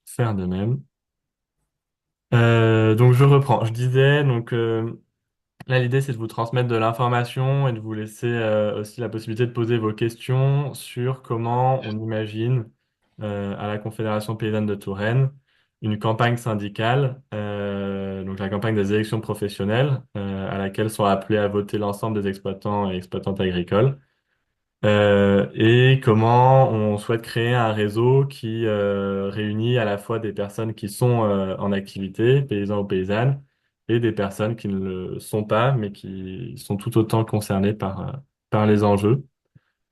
faire de même. Donc je reprends. Je disais, donc là l'idée c'est de vous transmettre de l'information et de vous laisser aussi la possibilité de poser vos questions sur comment on imagine à la Confédération paysanne de Touraine une campagne syndicale, donc la campagne des élections professionnelles, à laquelle sont appelés à voter l'ensemble des exploitants et exploitantes agricoles. Et comment on souhaite créer un réseau qui réunit à la fois des personnes qui sont en activité, paysans ou paysannes, et des personnes qui ne le sont pas, mais qui sont tout autant concernées par les enjeux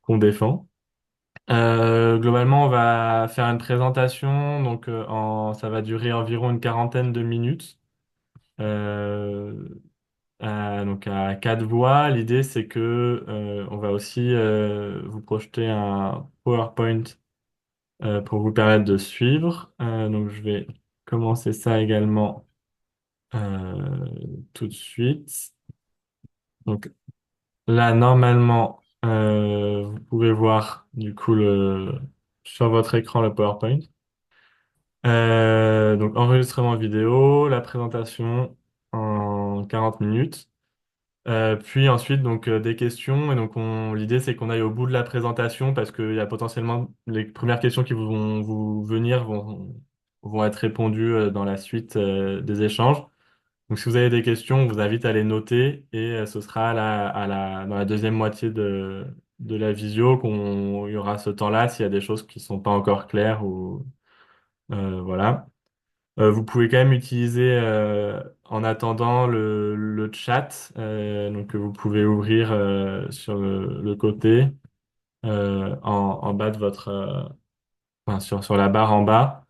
qu'on défend. Globalement, on va faire une présentation, donc ça va durer environ une quarantaine de minutes. Euh, donc à quatre voix, l'idée c'est que on va aussi vous projeter un PowerPoint pour vous permettre de suivre. Donc je vais commencer ça également euh, tout de suite. Donc là normalement vous pouvez voir du coup sur votre écran le PowerPoint. Donc enregistrement vidéo, la présentation en 40 minutes. Puis ensuite, donc des questions. Et donc, l'idée, c'est qu'on aille au bout de la présentation parce qu'il y a potentiellement les premières questions qui vont vous venir vont être répondues dans la suite des échanges. Donc, si vous avez des questions, on vous invite à les noter et ce sera dans la deuxième moitié de la visio il y aura ce temps-là s'il y a des choses qui sont pas encore claires ou voilà. Vous pouvez quand même utiliser en attendant le chat, donc que vous pouvez ouvrir sur le côté en bas de enfin, sur la barre en bas.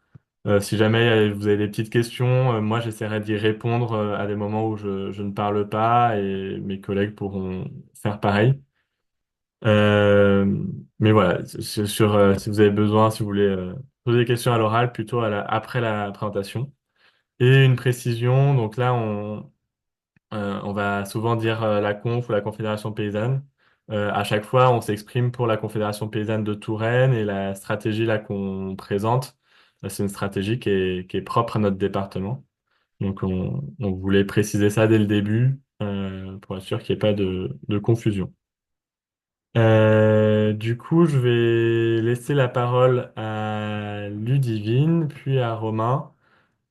Si jamais vous avez des petites questions, moi j'essaierai d'y répondre à des moments où je ne parle pas et mes collègues pourront faire pareil. Euh, mais voilà, si vous avez besoin, si vous voulez poser des questions à l'oral, plutôt après la présentation. Et une précision, donc là, on va souvent dire la conf ou la Confédération paysanne. À chaque fois, on s'exprime pour la Confédération paysanne de Touraine et la stratégie là qu'on présente, c'est une stratégie qui est propre à notre département. Donc, on voulait préciser ça dès le début pour être sûr qu'il n'y ait pas de confusion. Du coup, je vais laisser la parole à Ludivine, puis à Romain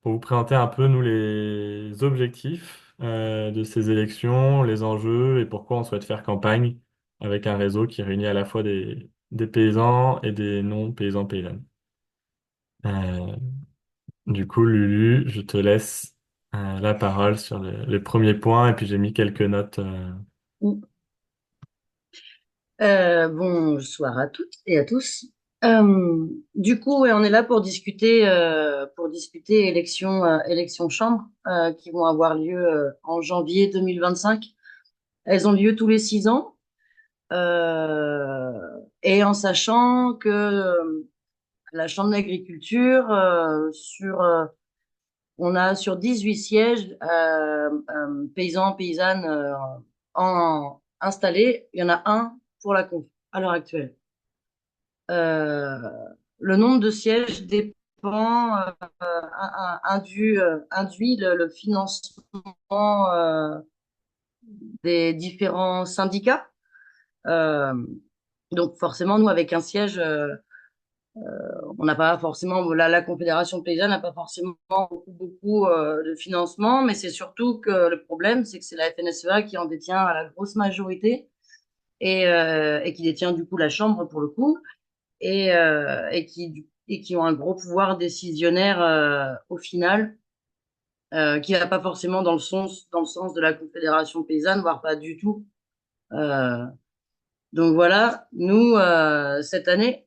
pour vous présenter un peu, nous, les objectifs de ces élections, les enjeux et pourquoi on souhaite faire campagne avec un réseau qui réunit à la fois des paysans et des non-paysans paysannes. Euh, du coup, Lulu, je te laisse la parole sur les premiers points et puis j'ai mis quelques notes. Bonsoir à toutes et à tous. Du coup, ouais, on est là pour discuter élections chambres qui vont avoir lieu en janvier 2025. Elles ont lieu tous les 6 ans euh, et en sachant que la Chambre d'agriculture, on a sur 18 sièges paysans, paysannes installés, il y en a un pour la conf à l'heure actuelle. Euh, le nombre de sièges dépend, induit le financement des différents syndicats. Euh, donc forcément, nous, avec un siège, on n'a pas forcément, la Confédération paysanne n'a pas forcément beaucoup de financement, mais c'est surtout que le problème, c'est que c'est la FNSEA qui en détient à la grosse majorité et qui détient du coup la Chambre pour le coup. Et qui ont un gros pouvoir décisionnaire au final, qui va pas forcément dans le sens de la Confédération paysanne, voire pas du tout. Euh, donc voilà, nous, cette année,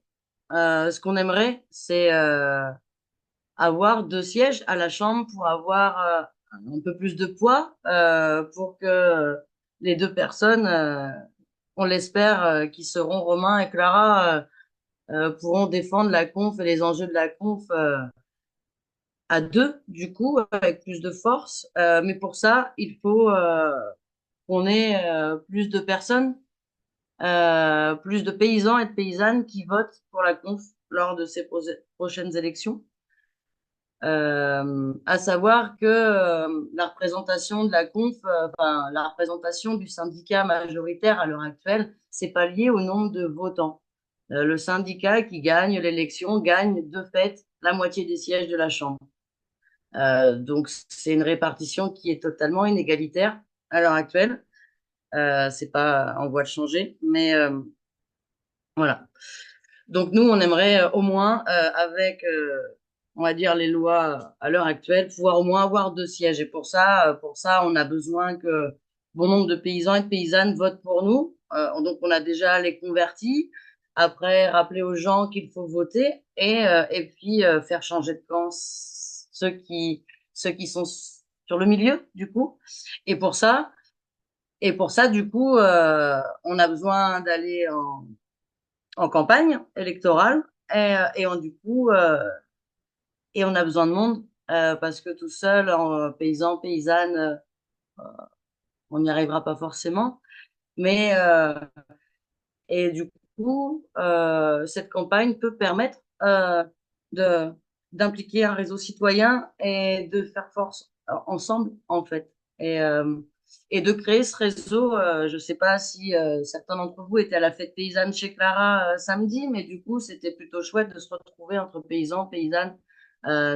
ce qu'on aimerait, c'est avoir 2 sièges à la Chambre pour avoir un peu plus de poids, pour que les deux personnes, on l'espère, qui seront Romain et Clara, pourront défendre la conf et les enjeux de la conf à deux, du coup, avec plus de force. Mais pour ça, il faut qu'on ait plus de personnes, plus de paysans et de paysannes qui votent pour la conf lors de ces prochaines élections. À savoir que la représentation de la conf, enfin la représentation du syndicat majoritaire à l'heure actuelle, c'est pas lié au nombre de votants. Le syndicat qui gagne l'élection gagne de fait la moitié des sièges de la Chambre. Donc c'est une répartition qui est totalement inégalitaire à l'heure actuelle. C'est pas en voie de changer, mais voilà. Donc nous, on aimerait au moins, avec, on va dire, les lois à l'heure actuelle, pouvoir au moins avoir 2 sièges. Et pour ça, on a besoin que bon nombre de paysans et de paysannes votent pour nous. Donc on a déjà les convertis. Après, rappeler aux gens qu'il faut voter et puis faire changer de camp ceux qui sont sur le milieu, du coup. Et pour ça, du coup, on a besoin d'aller en campagne électorale du coup et on a besoin de monde parce que tout seul en paysan paysanne on n'y arrivera pas forcément mais et du coup cette campagne peut permettre de d'impliquer un réseau citoyen et de faire force ensemble en fait et euh, et de créer ce réseau. Je ne sais pas si certains d'entre vous étaient à la fête paysanne chez Clara samedi, mais du coup, c'était plutôt chouette de se retrouver entre paysans, paysannes,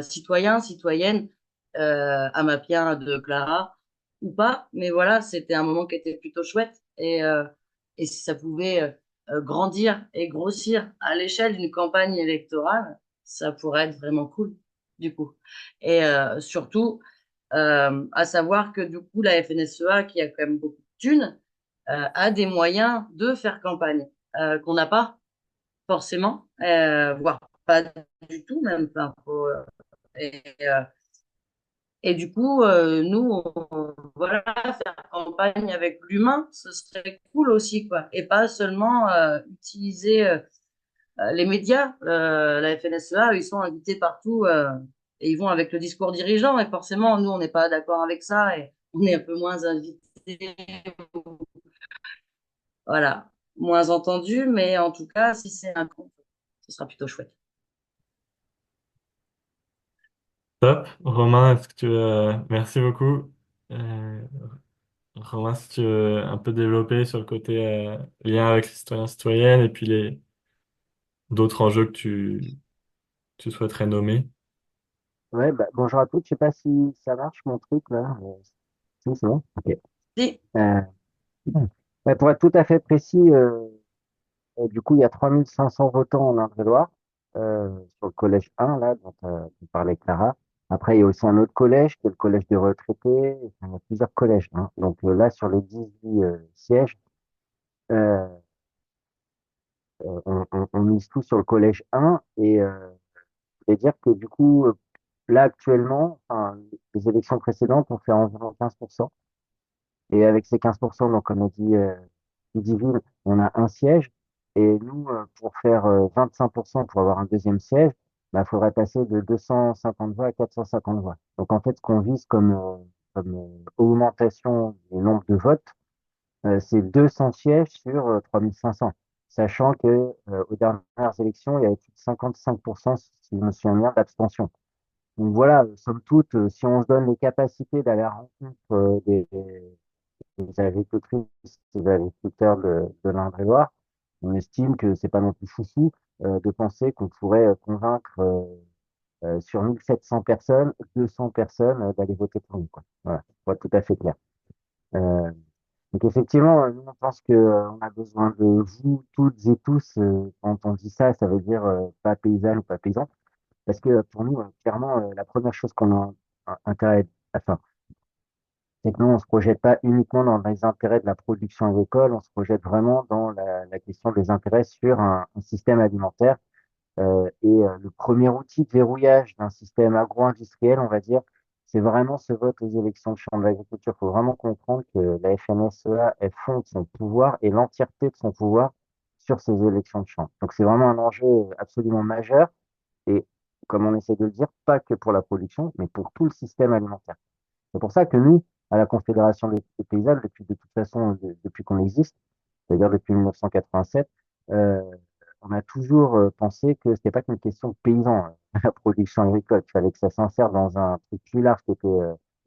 citoyens, citoyennes, amapiens de Clara ou pas. Mais voilà, c'était un moment qui était plutôt chouette. Et si ça pouvait grandir et grossir à l'échelle d'une campagne électorale, ça pourrait être vraiment cool, du coup. Et surtout, à savoir que du coup, la FNSEA, qui a quand même beaucoup de thunes, a des moyens de faire campagne qu'on n'a pas forcément, voire pas du tout même. Enfin, et, euh, et du coup, nous, voilà, faire campagne avec l'humain, ce serait cool aussi, quoi. Et pas seulement utiliser les médias. La FNSEA, ils sont invités partout et ils vont avec le discours dirigeant. Et forcément, nous, on n'est pas d'accord avec ça et on est un peu moins invités, voilà, moins entendu. Mais en tout cas, si c'est un compte, ce sera plutôt chouette. Top. Romain, est-ce que tu veux... Merci beaucoup. Euh, Romain, si tu veux un peu développer sur le côté lien avec les citoyens citoyennes et puis les d'autres enjeux que tu souhaiterais nommer. Ouais, bah, bonjour à tous. Je sais pas si ça marche mon truc là. Si, c'est bon. Ok. Si, Euh, ouais, pour être tout à fait précis, du coup, il y a 3500 votants en Indre-et-Loire sur le collège 1 là dont parlait Clara. Après, il y a aussi un autre collège qui est le collège des retraités. Enfin, il y a plusieurs collèges, hein. Donc là, sur les 18 sièges, euh, on mise tout sur le collège 1 et je vais dire que du coup, là actuellement, enfin, les élections précédentes ont fait environ 15%. Et avec ces 15%, donc comme on dit ville, on a un siège. Et nous, pour faire 25%, pour avoir un deuxième siège, il faudrait passer de 250 voix à 450 voix. Donc en fait, ce qu'on vise comme augmentation du nombre de votes, c'est 200 sièges sur 3500. Sachant que aux dernières élections, il y avait plus de 55%, si je me souviens bien, d'abstention. Donc voilà, somme toute, si on se donne les capacités d'aller à la rencontre des agricultrices et des agriculteurs de l'Indre-et-Loire, on estime que c'est pas non plus foufou de penser qu'on pourrait convaincre sur 1700 personnes, 200 personnes d'aller voter pour nous, quoi. Voilà, pour être tout à fait clair. Euh, donc effectivement, nous on pense que on a besoin de vous toutes et tous. Quand on dit ça, ça veut dire pas paysanne ou pas paysan, parce que pour nous, clairement, la première chose qu'on a intérêt, enfin, c'est que nous, on se projette pas uniquement dans les intérêts de la production agricole, on se projette vraiment dans la question des intérêts sur un système alimentaire. Le premier outil de verrouillage d'un système agro-industriel, on va dire, c'est vraiment ce vote aux élections de chambre d'agriculture. Il faut vraiment comprendre que la FNSEA, elle fonde son pouvoir et l'entièreté de son pouvoir sur ces élections de chambre. Donc c'est vraiment un enjeu absolument majeur et, comme on essaie de le dire, pas que pour la production, mais pour tout le système alimentaire. C'est pour ça que nous, à la Confédération des paysannes, depuis de toute façon, depuis qu'on existe, c'est-à-dire depuis 1987, euh, on a toujours pensé que c'était pas qu'une question de paysans. à la production agricole. Il fallait que ça s'insère dans un truc plus large qui était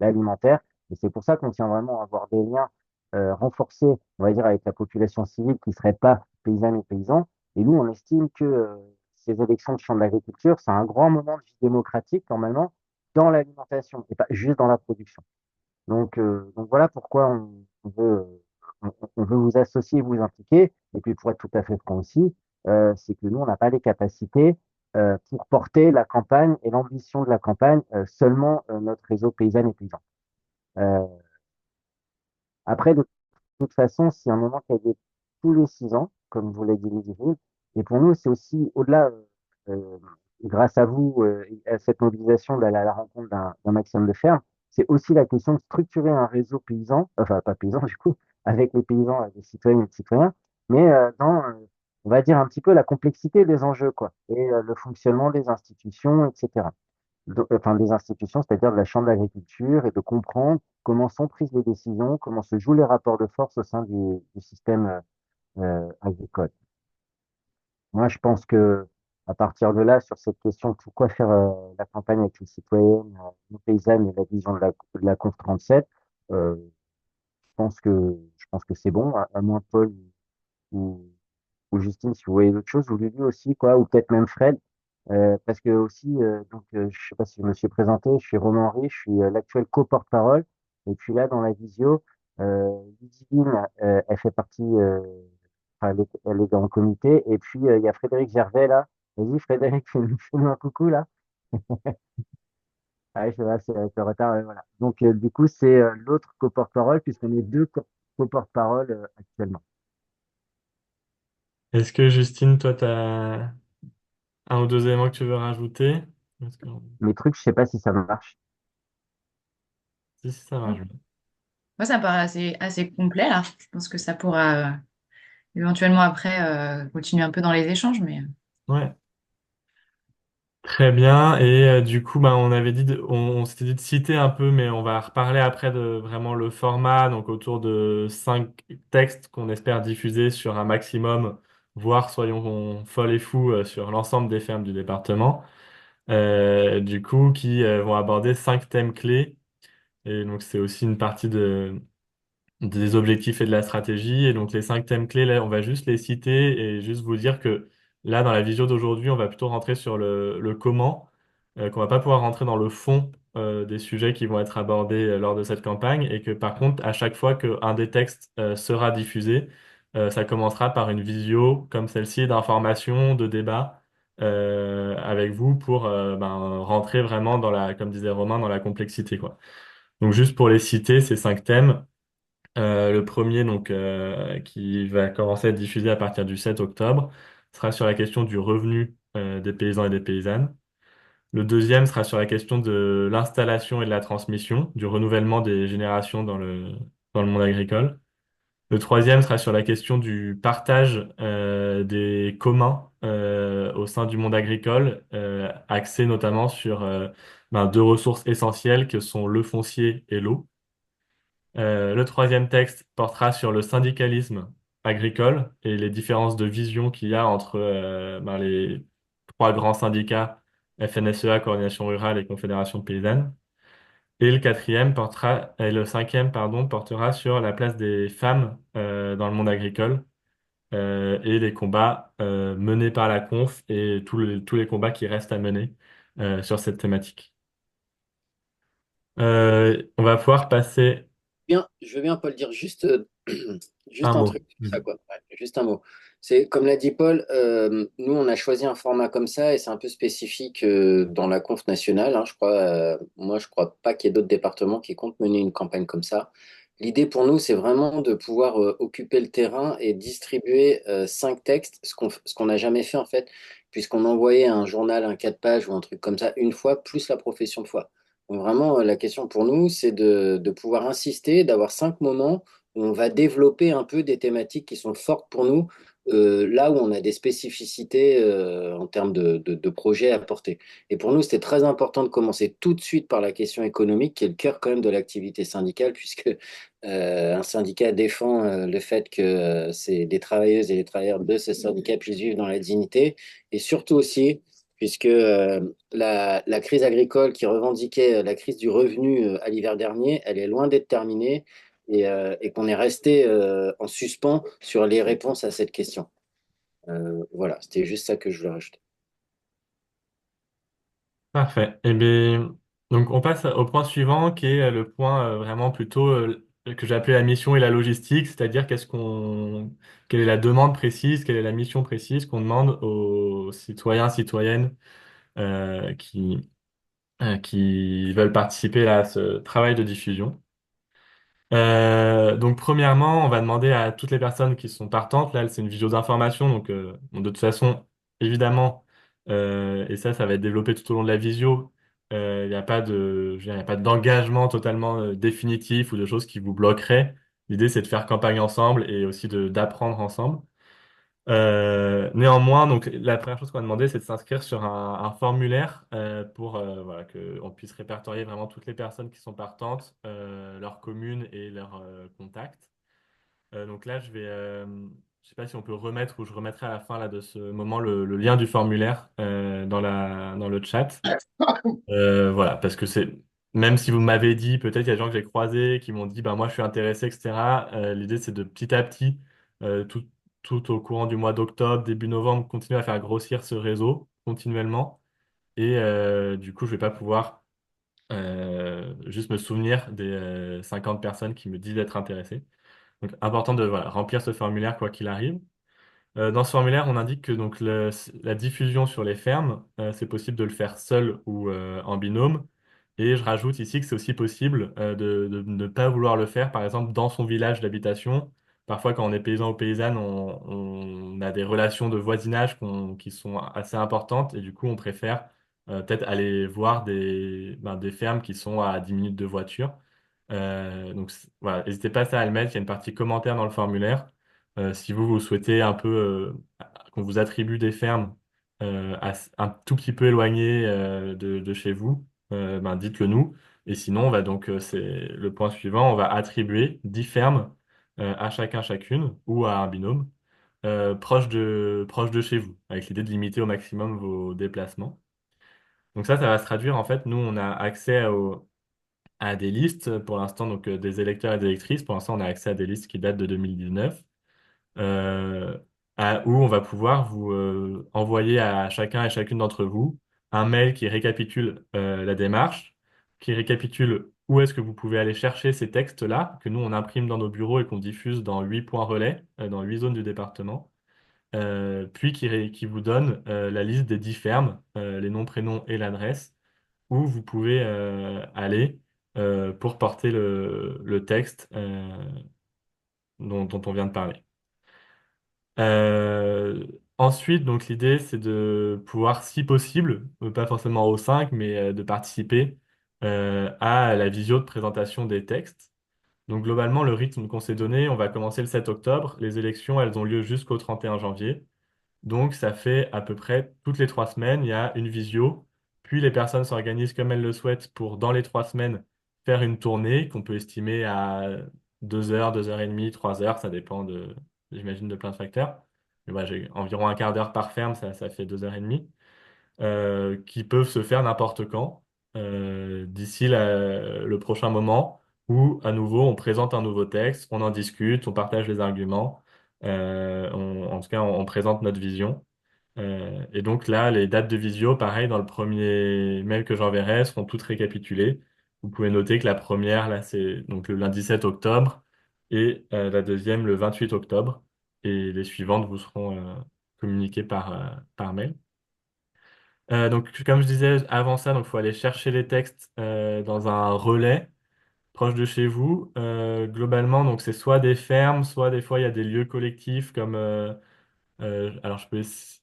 l'alimentaire. Et c'est pour ça qu'on tient vraiment à avoir des liens renforcés, on va dire, avec la population civile qui ne serait pas paysanne et paysans. Et nous, on estime que ces élections de champ de l'agriculture, c'est un grand moment de vie démocratique, normalement, dans l'alimentation et pas juste dans la production. Donc voilà pourquoi on veut vous associer, vous impliquer. Et puis pour être tout à fait franc aussi, c'est que nous, on n'a pas les capacités pour porter la campagne et l'ambition de la campagne seulement notre réseau paysanne et paysan. Euh, Après, de toute façon, c'est un moment qui a lieu tous les 6 ans, comme vous l'avez dit, Ludivine. Et pour nous, c'est aussi au-delà, euh, grâce à vous et à cette mobilisation d'aller à la rencontre d'un maximum de fermes, c'est aussi la question de structurer un réseau paysan, enfin pas paysan du coup, avec les paysans, avec les citoyennes et les citoyens, mais on va dire un petit peu la complexité des enjeux, quoi, et le fonctionnement des institutions, etc. Enfin des institutions, c'est-à-dire de la Chambre d'agriculture, et de comprendre comment sont prises les décisions, comment se jouent les rapports de force au sein du système agricole. Moi, je pense que à partir de là, sur cette question, pourquoi faire la campagne avec les citoyennes, les paysannes et la vision de la CONF 37, je pense que c'est bon, à moins Paul ou, ou Justine, si vous voyez d'autres choses, ou Lulu aussi, quoi, ou peut-être même Fred. Parce que aussi, je sais pas si je me suis présenté, je suis Romain Henry, je suis l'actuel co-porte-parole. Et puis là, dans la visio, Ludivine, elle fait partie, enfin, elle est dans le comité. Et puis, il y a Frédéric Gervais là. Vas-y, Frédéric, fais-nous un coucou là. Ah, je vois, c'est avec le retard, voilà. Donc, du coup, c'est l'autre co-porte-parole, puisqu'on est deux co-porte-parole actuellement. Est-ce que Justine, toi, tu as un ou deux éléments que tu veux rajouter? Parce que- Mes trucs, je sais pas si ça marche. Si, si, ça marche bien. Moi, ça me paraît assez complet là. Je pense que ça pourra éventuellement après continuer un peu dans les échanges, mais Ouais. Très bien. Et du coup, bah, on avait dit on s'était dit de citer un peu, mais on va reparler après de vraiment le format, donc autour de 5 textes qu'on espère diffuser sur un maximum, voire soyons folles et fous sur l'ensemble des fermes du département. Du coup, qui vont aborder 5 thèmes clés. Et donc, c'est aussi une partie des objectifs et de la stratégie. Et donc, les 5 thèmes clés, là, on va juste les citer et juste vous dire que là, dans la visio d'aujourd'hui, on va plutôt rentrer sur le comment, qu'on va pas pouvoir rentrer dans le fond des sujets qui vont être abordés lors de cette campagne. Et que par contre, à chaque fois qu'un des textes sera diffusé, ça commencera par une visio comme celle-ci d'information, de débat. Avec vous pour ben, rentrer vraiment dans la, comme disait Romain, dans la complexité, quoi. Donc juste pour les citer, ces 5 thèmes. Le premier, donc, qui va commencer à être diffusé à partir du 7 octobre, sera sur la question du revenu des paysans et des paysannes. Le deuxième sera sur la question de l'installation et de la transmission, du renouvellement des générations dans le monde agricole. Le troisième sera sur la question du partage des communs au sein du monde agricole, axé notamment sur ben, 2 ressources essentielles que sont le foncier et l'eau. Le troisième texte portera sur le syndicalisme agricole et les différences de vision qu'il y a entre ben, les 3 grands syndicats, FNSEA, Coordination rurale et Confédération paysanne. Et le cinquième, pardon, portera sur la place des femmes dans le monde agricole et les combats menés par la conf et tous les combats qui restent à mener sur cette thématique. On va pouvoir passer Bien, je veux bien, Paul, dire juste, un juste un mot. truc, ça, quoi. Ouais, juste un mot. C'est comme l'a dit Paul, nous on a choisi un format comme ça et c'est un peu spécifique dans la conf nationale, hein, je crois. Moi, je crois pas qu'il y ait d'autres départements qui comptent mener une campagne comme ça. L'idée pour nous, c'est vraiment de pouvoir occuper le terrain et distribuer 5 textes, ce qu'on n'a jamais fait en fait, puisqu'on envoyait un journal, un 4 pages ou un truc comme ça une fois, plus la profession de foi. Donc vraiment, la question pour nous, c'est de pouvoir insister, d'avoir 5 moments où on va développer un peu des thématiques qui sont fortes pour nous, là où on a des spécificités en termes de projets à porter. Et pour nous, c'était très important de commencer tout de suite par la question économique, qui est le cœur quand même de l'activité syndicale, puisque un syndicat défend le fait que c'est les travailleuses et les travailleurs de ce syndicat puissent vivre dans la dignité, et surtout aussi puisque la crise agricole qui revendiquait la crise du revenu à l'hiver dernier, elle est loin d'être terminée et qu'on est resté en suspens sur les réponses à cette question. Voilà, c'était juste ça que je voulais rajouter. Parfait. Eh bien, donc on passe au point suivant qui est le point vraiment plutôt que j'ai appelé la mission et la logistique, c'est-à-dire quelle est la demande précise, quelle est la mission précise qu'on demande aux citoyens, citoyennes qui veulent participer à ce travail de diffusion. Donc premièrement, on va demander à toutes les personnes qui sont partantes. Là, c'est une vidéo d'information, donc bon, de toute façon, évidemment, et ça va être développé tout au long de la visio. Il n'y a pas de, je veux dire, il y a pas d'engagement totalement définitif ou de choses qui vous bloqueraient. L'idée, c'est de faire campagne ensemble et aussi de d'apprendre ensemble. Néanmoins, donc la première chose qu'on va demander, c'est de s'inscrire sur un formulaire pour voilà, qu'on puisse répertorier vraiment toutes les personnes qui sont partantes, leur commune et leurs contacts. Donc là, je sais pas si on peut remettre ou je remettrai à la fin là, de ce moment le lien du formulaire dans le chat. Voilà, parce que même si vous m'avez dit, peut-être il y a des gens que j'ai croisés qui m'ont dit, bah moi je suis intéressé, etc. L'idée c'est de petit à petit, euh, tout, tout au courant du mois d'octobre, début novembre, continuer à faire grossir ce réseau continuellement. Et du coup, je vais pas pouvoir juste me souvenir des 50 personnes qui me disent d'être intéressées. Donc important de voilà, remplir ce formulaire quoi qu'il arrive. Dans ce formulaire, on indique que donc la diffusion sur les fermes, c'est possible de le faire seul ou en binôme. Et je rajoute ici que c'est aussi possible de ne pas vouloir le faire, par exemple, dans son village d'habitation. Parfois, quand on est paysan ou paysanne, on a des relations de voisinage qui sont assez importantes et du coup, on préfère peut-être aller voir des fermes qui sont à 10 minutes de voiture. Donc voilà, n'hésitez pas à le mettre, il y a une partie commentaire dans le formulaire. Si vous souhaitez un peu qu'on vous attribue des fermes un tout petit peu éloignées de chez vous, dites-le nous. Et sinon, on va donc, c'est le point suivant, on va attribuer 10 fermes à chacun, chacune, ou à un binôme, proche de chez vous, avec l'idée de limiter au maximum vos déplacements. Donc ça va se traduire, en fait, nous, on a accès à des listes, pour l'instant, donc des électeurs et des électrices. Pour l'instant, on a accès à des listes qui datent de 2019 euh, où on va pouvoir vous envoyer à chacun et chacune d'entre vous un mail qui récapitule la démarche, qui récapitule où est-ce que vous pouvez aller chercher ces textes-là, que nous on imprime dans nos bureaux et qu'on diffuse dans 8 points relais, dans 8 zones du département, puis qui vous donne la liste des 10 fermes, les noms, prénoms et l'adresse, où vous pouvez aller pour porter le texte dont on vient de parler. Euh, Ensuite, donc l'idée, c'est de pouvoir, si possible, pas forcément au 5, mais de participer à la visio de présentation des textes. Donc globalement, le rythme qu'on s'est donné, on va commencer le 7 octobre. Les élections, elles ont lieu jusqu'au 31 janvier. Donc, ça fait à peu près toutes les 3 semaines, il y a une visio. Puis, les personnes s'organisent comme elles le souhaitent pour, dans les 3 semaines, faire une tournée qu'on peut estimer à 2 heures, 2 heures et demie, 3 heures. Ça dépend j'imagine, de plein de facteurs. Mais voilà, j'ai environ un quart d'heure par ferme, ça fait 2 heures et demie, qui peuvent se faire n'importe quand, d'ici le prochain moment où, à nouveau, on présente un nouveau texte, on en discute, on partage les arguments, en tout cas, on présente notre vision. Et donc là, les dates de visio, pareil, dans le premier mail que j'enverrai, seront toutes récapitulées. Vous pouvez noter que la première, là, c'est donc le lundi 7 octobre et la deuxième le 28 octobre. Et les suivantes vous seront communiquées par mail. Donc, comme je disais avant ça, donc faut aller chercher les textes dans un relais proche de chez vous. Globalement, donc c'est soit des fermes, soit des fois il y a des lieux collectifs comme alors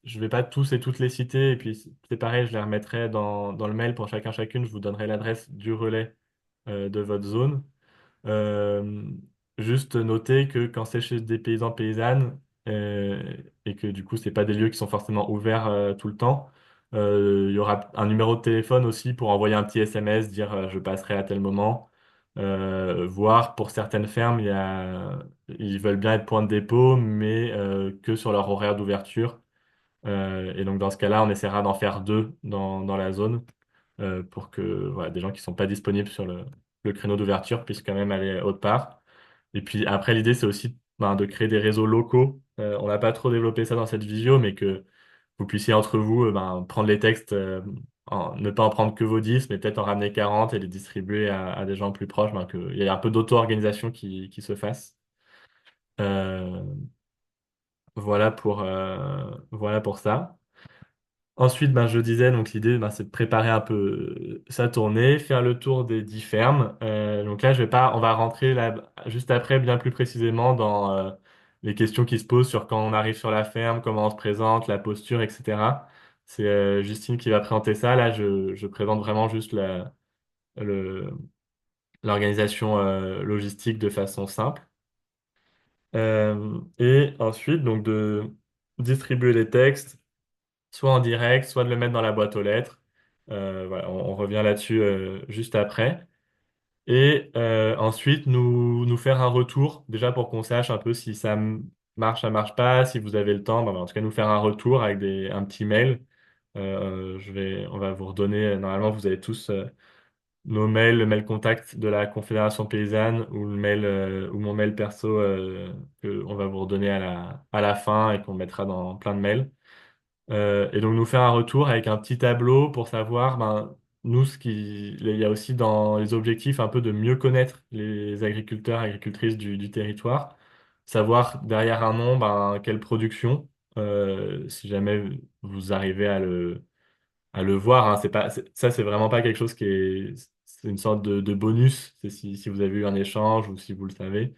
je vais pas tous et toutes les citer et puis c'est pareil, je les remettrai dans le mail pour chacun chacune. Je vous donnerai l'adresse du relais de votre zone. Euh, Juste noter que quand c'est chez des paysans paysannes et que du coup c'est pas des lieux qui sont forcément ouverts tout le temps, il y aura un numéro de téléphone aussi pour envoyer un petit SMS, dire je passerai à tel moment. Voire pour certaines fermes, ils veulent bien être point de dépôt, mais que sur leur horaire d'ouverture. Et donc dans ce cas-là, on essaiera d'en faire deux dans la zone pour que voilà, des gens qui sont pas disponibles sur le créneau d'ouverture puissent quand même aller autre part. Et puis après, l'idée, c'est aussi de créer des réseaux locaux. On n'a pas trop développé ça dans cette visio, mais que vous puissiez entre vous prendre les textes, ne pas en prendre que vos 10, mais peut-être en ramener 40 et les distribuer à des gens plus proches, qu'il y ait un peu d'auto-organisation qui se fasse. Euh, voilà pour ça. Ensuite, je disais, donc l'idée, c'est de préparer un peu sa tournée, faire le tour des 10 fermes. Donc là, je vais pas, on va rentrer là, juste après bien plus précisément dans les questions qui se posent sur quand on arrive sur la ferme, comment on se présente, la posture, etc. C'est Justine qui va présenter ça. Là, je présente vraiment juste le- l'organisation logistique de façon simple. Et ensuite, donc de distribuer les textes soit en direct, soit de le mettre dans la boîte aux lettres. Voilà, on revient là-dessus juste après. Et ensuite, nous faire un retour, déjà pour qu'on sache un peu si ça marche pas, si vous avez le temps. En tout cas, nous faire un retour avec un petit mail. On va vous redonner, normalement, vous avez tous nos mails, le mail contact de la Confédération paysanne ou le mail ou mon mail perso qu'on va vous redonner à la fin et qu'on mettra dans plein de mails. Et donc nous faire un retour avec un petit tableau pour savoir, nous, il y a aussi dans les objectifs un peu de mieux connaître les agriculteurs, agricultrices du territoire, savoir derrière un nom, quelle production, si jamais vous arrivez à le voir, hein, ça c'est vraiment pas quelque chose c'est une sorte de bonus, c'est si vous avez eu un échange ou si vous le savez.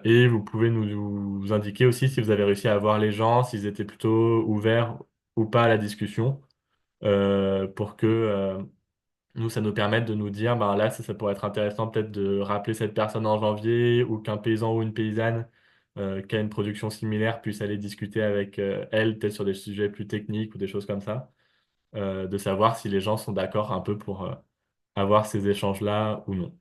Et vous pouvez nous indiquer aussi si vous avez réussi à voir les gens, s'ils étaient plutôt ouverts ou pas à la discussion, pour que nous, ça nous permette de nous dire, là, ça pourrait être intéressant peut-être de rappeler cette personne en janvier ou qu'un paysan ou une paysanne qui a une production similaire puisse aller discuter avec elle, peut-être sur des sujets plus techniques ou des choses comme ça, de savoir si les gens sont d'accord un peu pour avoir ces échanges-là ou non.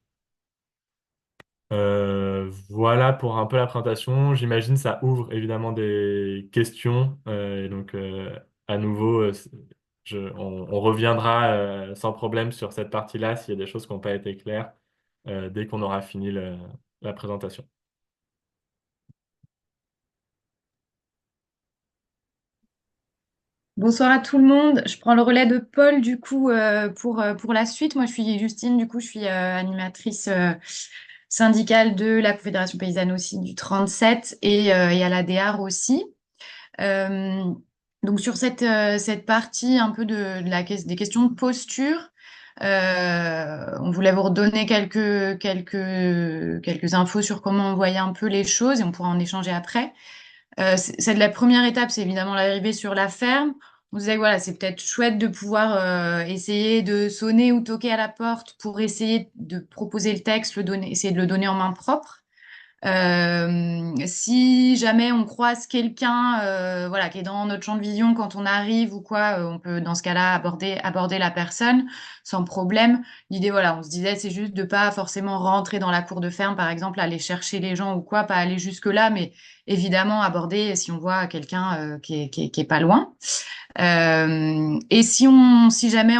Voilà pour un peu la présentation. J'imagine ça ouvre évidemment des questions. Et donc, à nouveau, on reviendra sans problème sur cette partie-là s'il y a des choses qui n'ont pas été claires dès qu'on aura fini la présentation. Bonsoir à tout le monde. Je prends le relais de Paul du coup pour la suite. Moi, je suis Justine, du coup, je suis animatrice syndicale de la Confédération paysanne aussi du 37 et à la DEAR aussi. Euh, donc sur cette partie un peu des questions de posture, on voulait vous redonner quelques infos sur comment on voyait un peu les choses et on pourra en échanger après. C'est de la première étape, c'est évidemment l'arrivée sur la ferme. On disait que voilà, c'est peut-être chouette de pouvoir essayer de sonner ou toquer à la porte pour essayer de proposer le texte, essayer de le donner en main propre. Si jamais on croise quelqu'un voilà, qui est dans notre champ de vision quand on arrive ou quoi, on peut dans ce cas-là aborder la personne sans problème. L'idée, voilà, on se disait, c'est juste de pas forcément rentrer dans la cour de ferme, par exemple, aller chercher les gens ou quoi, pas aller jusque-là, mais évidemment aborder si on voit quelqu'un qui est pas loin. Et si jamais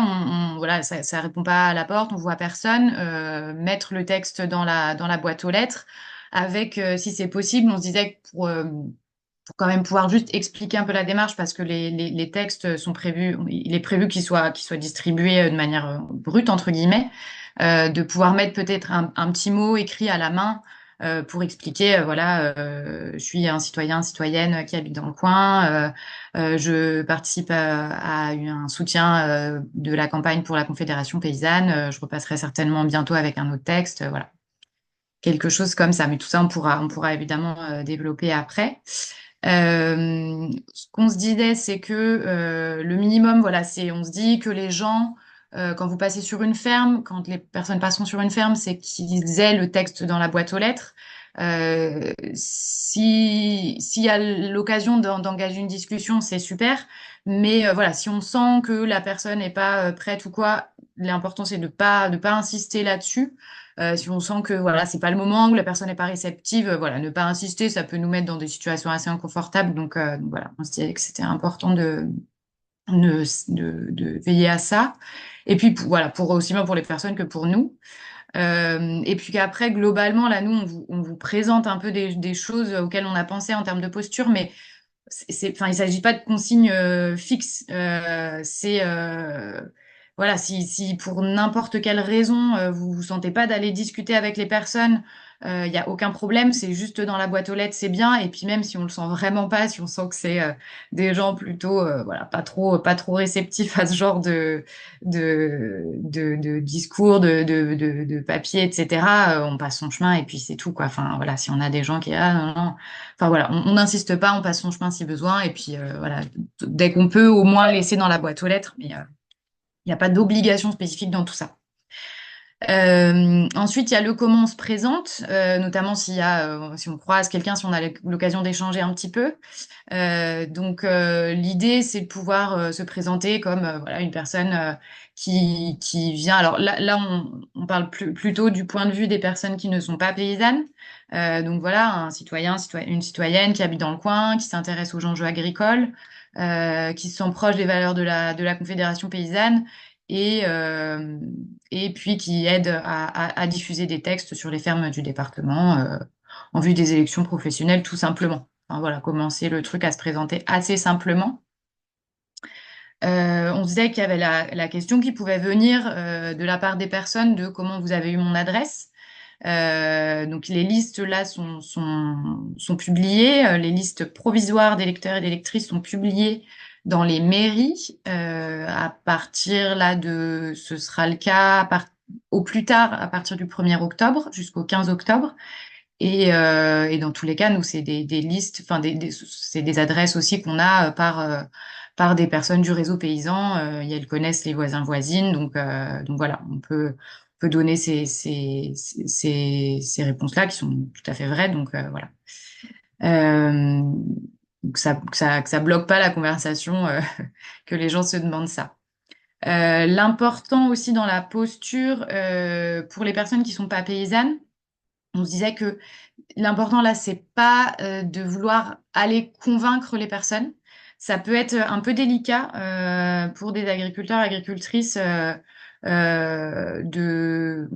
voilà, ça répond pas à la porte, on voit personne, mettre le texte dans la boîte aux lettres avec, si c'est possible, on se disait que pour quand même pouvoir juste expliquer un peu la démarche parce que les textes sont prévus, il est prévu qu'ils soient distribués de manière brute, entre guillemets, de pouvoir mettre peut-être un petit mot écrit à la main pour expliquer, voilà, je suis un citoyen, citoyenne qui habite dans le coin, je participe à un soutien de la campagne pour la Confédération paysanne, je repasserai certainement bientôt avec un autre texte, voilà quelque chose comme ça. Mais tout ça, on pourra évidemment développer après. Ce qu'on se disait, c'est que le minimum, voilà, on se dit que les gens, quand vous passez sur une ferme, quand les personnes passeront sur une ferme, c'est qu'ils aient le texte dans la boîte aux lettres. S'il y a l'occasion d'engager une discussion, c'est super. Mais voilà, si on sent que la personne n'est pas prête ou quoi, l'important c'est de pas insister là-dessus. Si on sent que voilà, c'est pas le moment, que la personne n'est pas réceptive, voilà, ne pas insister, ça peut nous mettre dans des situations assez inconfortables. Donc voilà, on se disait que c'était important de veiller à ça. Et puis voilà, pour aussi bien pour les personnes que pour nous. Et puis qu'après, globalement, là, nous, on vous présente un peu des choses auxquelles on a pensé en termes de posture, mais enfin, il s'agit pas de consignes fixes. Voilà, si pour n'importe quelle raison vous vous sentez pas d'aller discuter avec les personnes, il y a aucun problème. C'est juste dans la boîte aux lettres, c'est bien. Et puis même si on le sent vraiment pas, si on sent que c'est des gens plutôt, voilà, pas trop réceptifs à ce genre de discours, de papier, etc. On passe son chemin et puis c'est tout, quoi. Enfin voilà, si on a des gens qui non, non. Enfin voilà, on n'insiste pas, on passe son chemin si besoin, et puis voilà, dès qu'on peut, au moins laisser dans la boîte aux lettres, mais il n'y a pas d'obligation spécifique dans tout ça. Ensuite, il y a le comment on se présente, notamment si on croise quelqu'un, si on a l'occasion d'échanger un petit peu. Donc l'idée, c'est de pouvoir se présenter comme voilà une personne qui vient. Alors là on parle plutôt du point de vue des personnes qui ne sont pas paysannes. Donc voilà, un citoyen, une citoyenne qui habite dans le coin, qui s'intéresse aux enjeux agricoles, qui se sent proche des valeurs de la Confédération paysanne et puis qui aide à diffuser des textes sur les fermes du département en vue des élections professionnelles, tout simplement. Enfin, voilà, commencer le truc à se présenter assez simplement. On se disait qu'il y avait la question qui pouvait venir de la part des personnes de comment vous avez eu mon adresse. Donc les listes là sont publiées, les listes provisoires d'électeurs et d'électrices sont publiées dans les mairies à partir là ce sera le cas au plus tard à partir du 1er octobre jusqu'au 15 octobre. Et dans tous les cas, nous, c'est des listes, enfin, c'est des adresses aussi qu'on a par des personnes du réseau paysan. Elles connaissent les voisins, voisines. Donc voilà, on peut donner ces réponses-là qui sont tout à fait vraies. Donc voilà. Euh, que ça bloque pas la conversation, que les gens se demandent ça. L'important aussi dans la posture, pour les personnes qui sont pas paysannes, on se disait que l'important là, c'est pas de vouloir aller convaincre les personnes. Ça peut être un peu délicat pour des agriculteurs, agricultrices de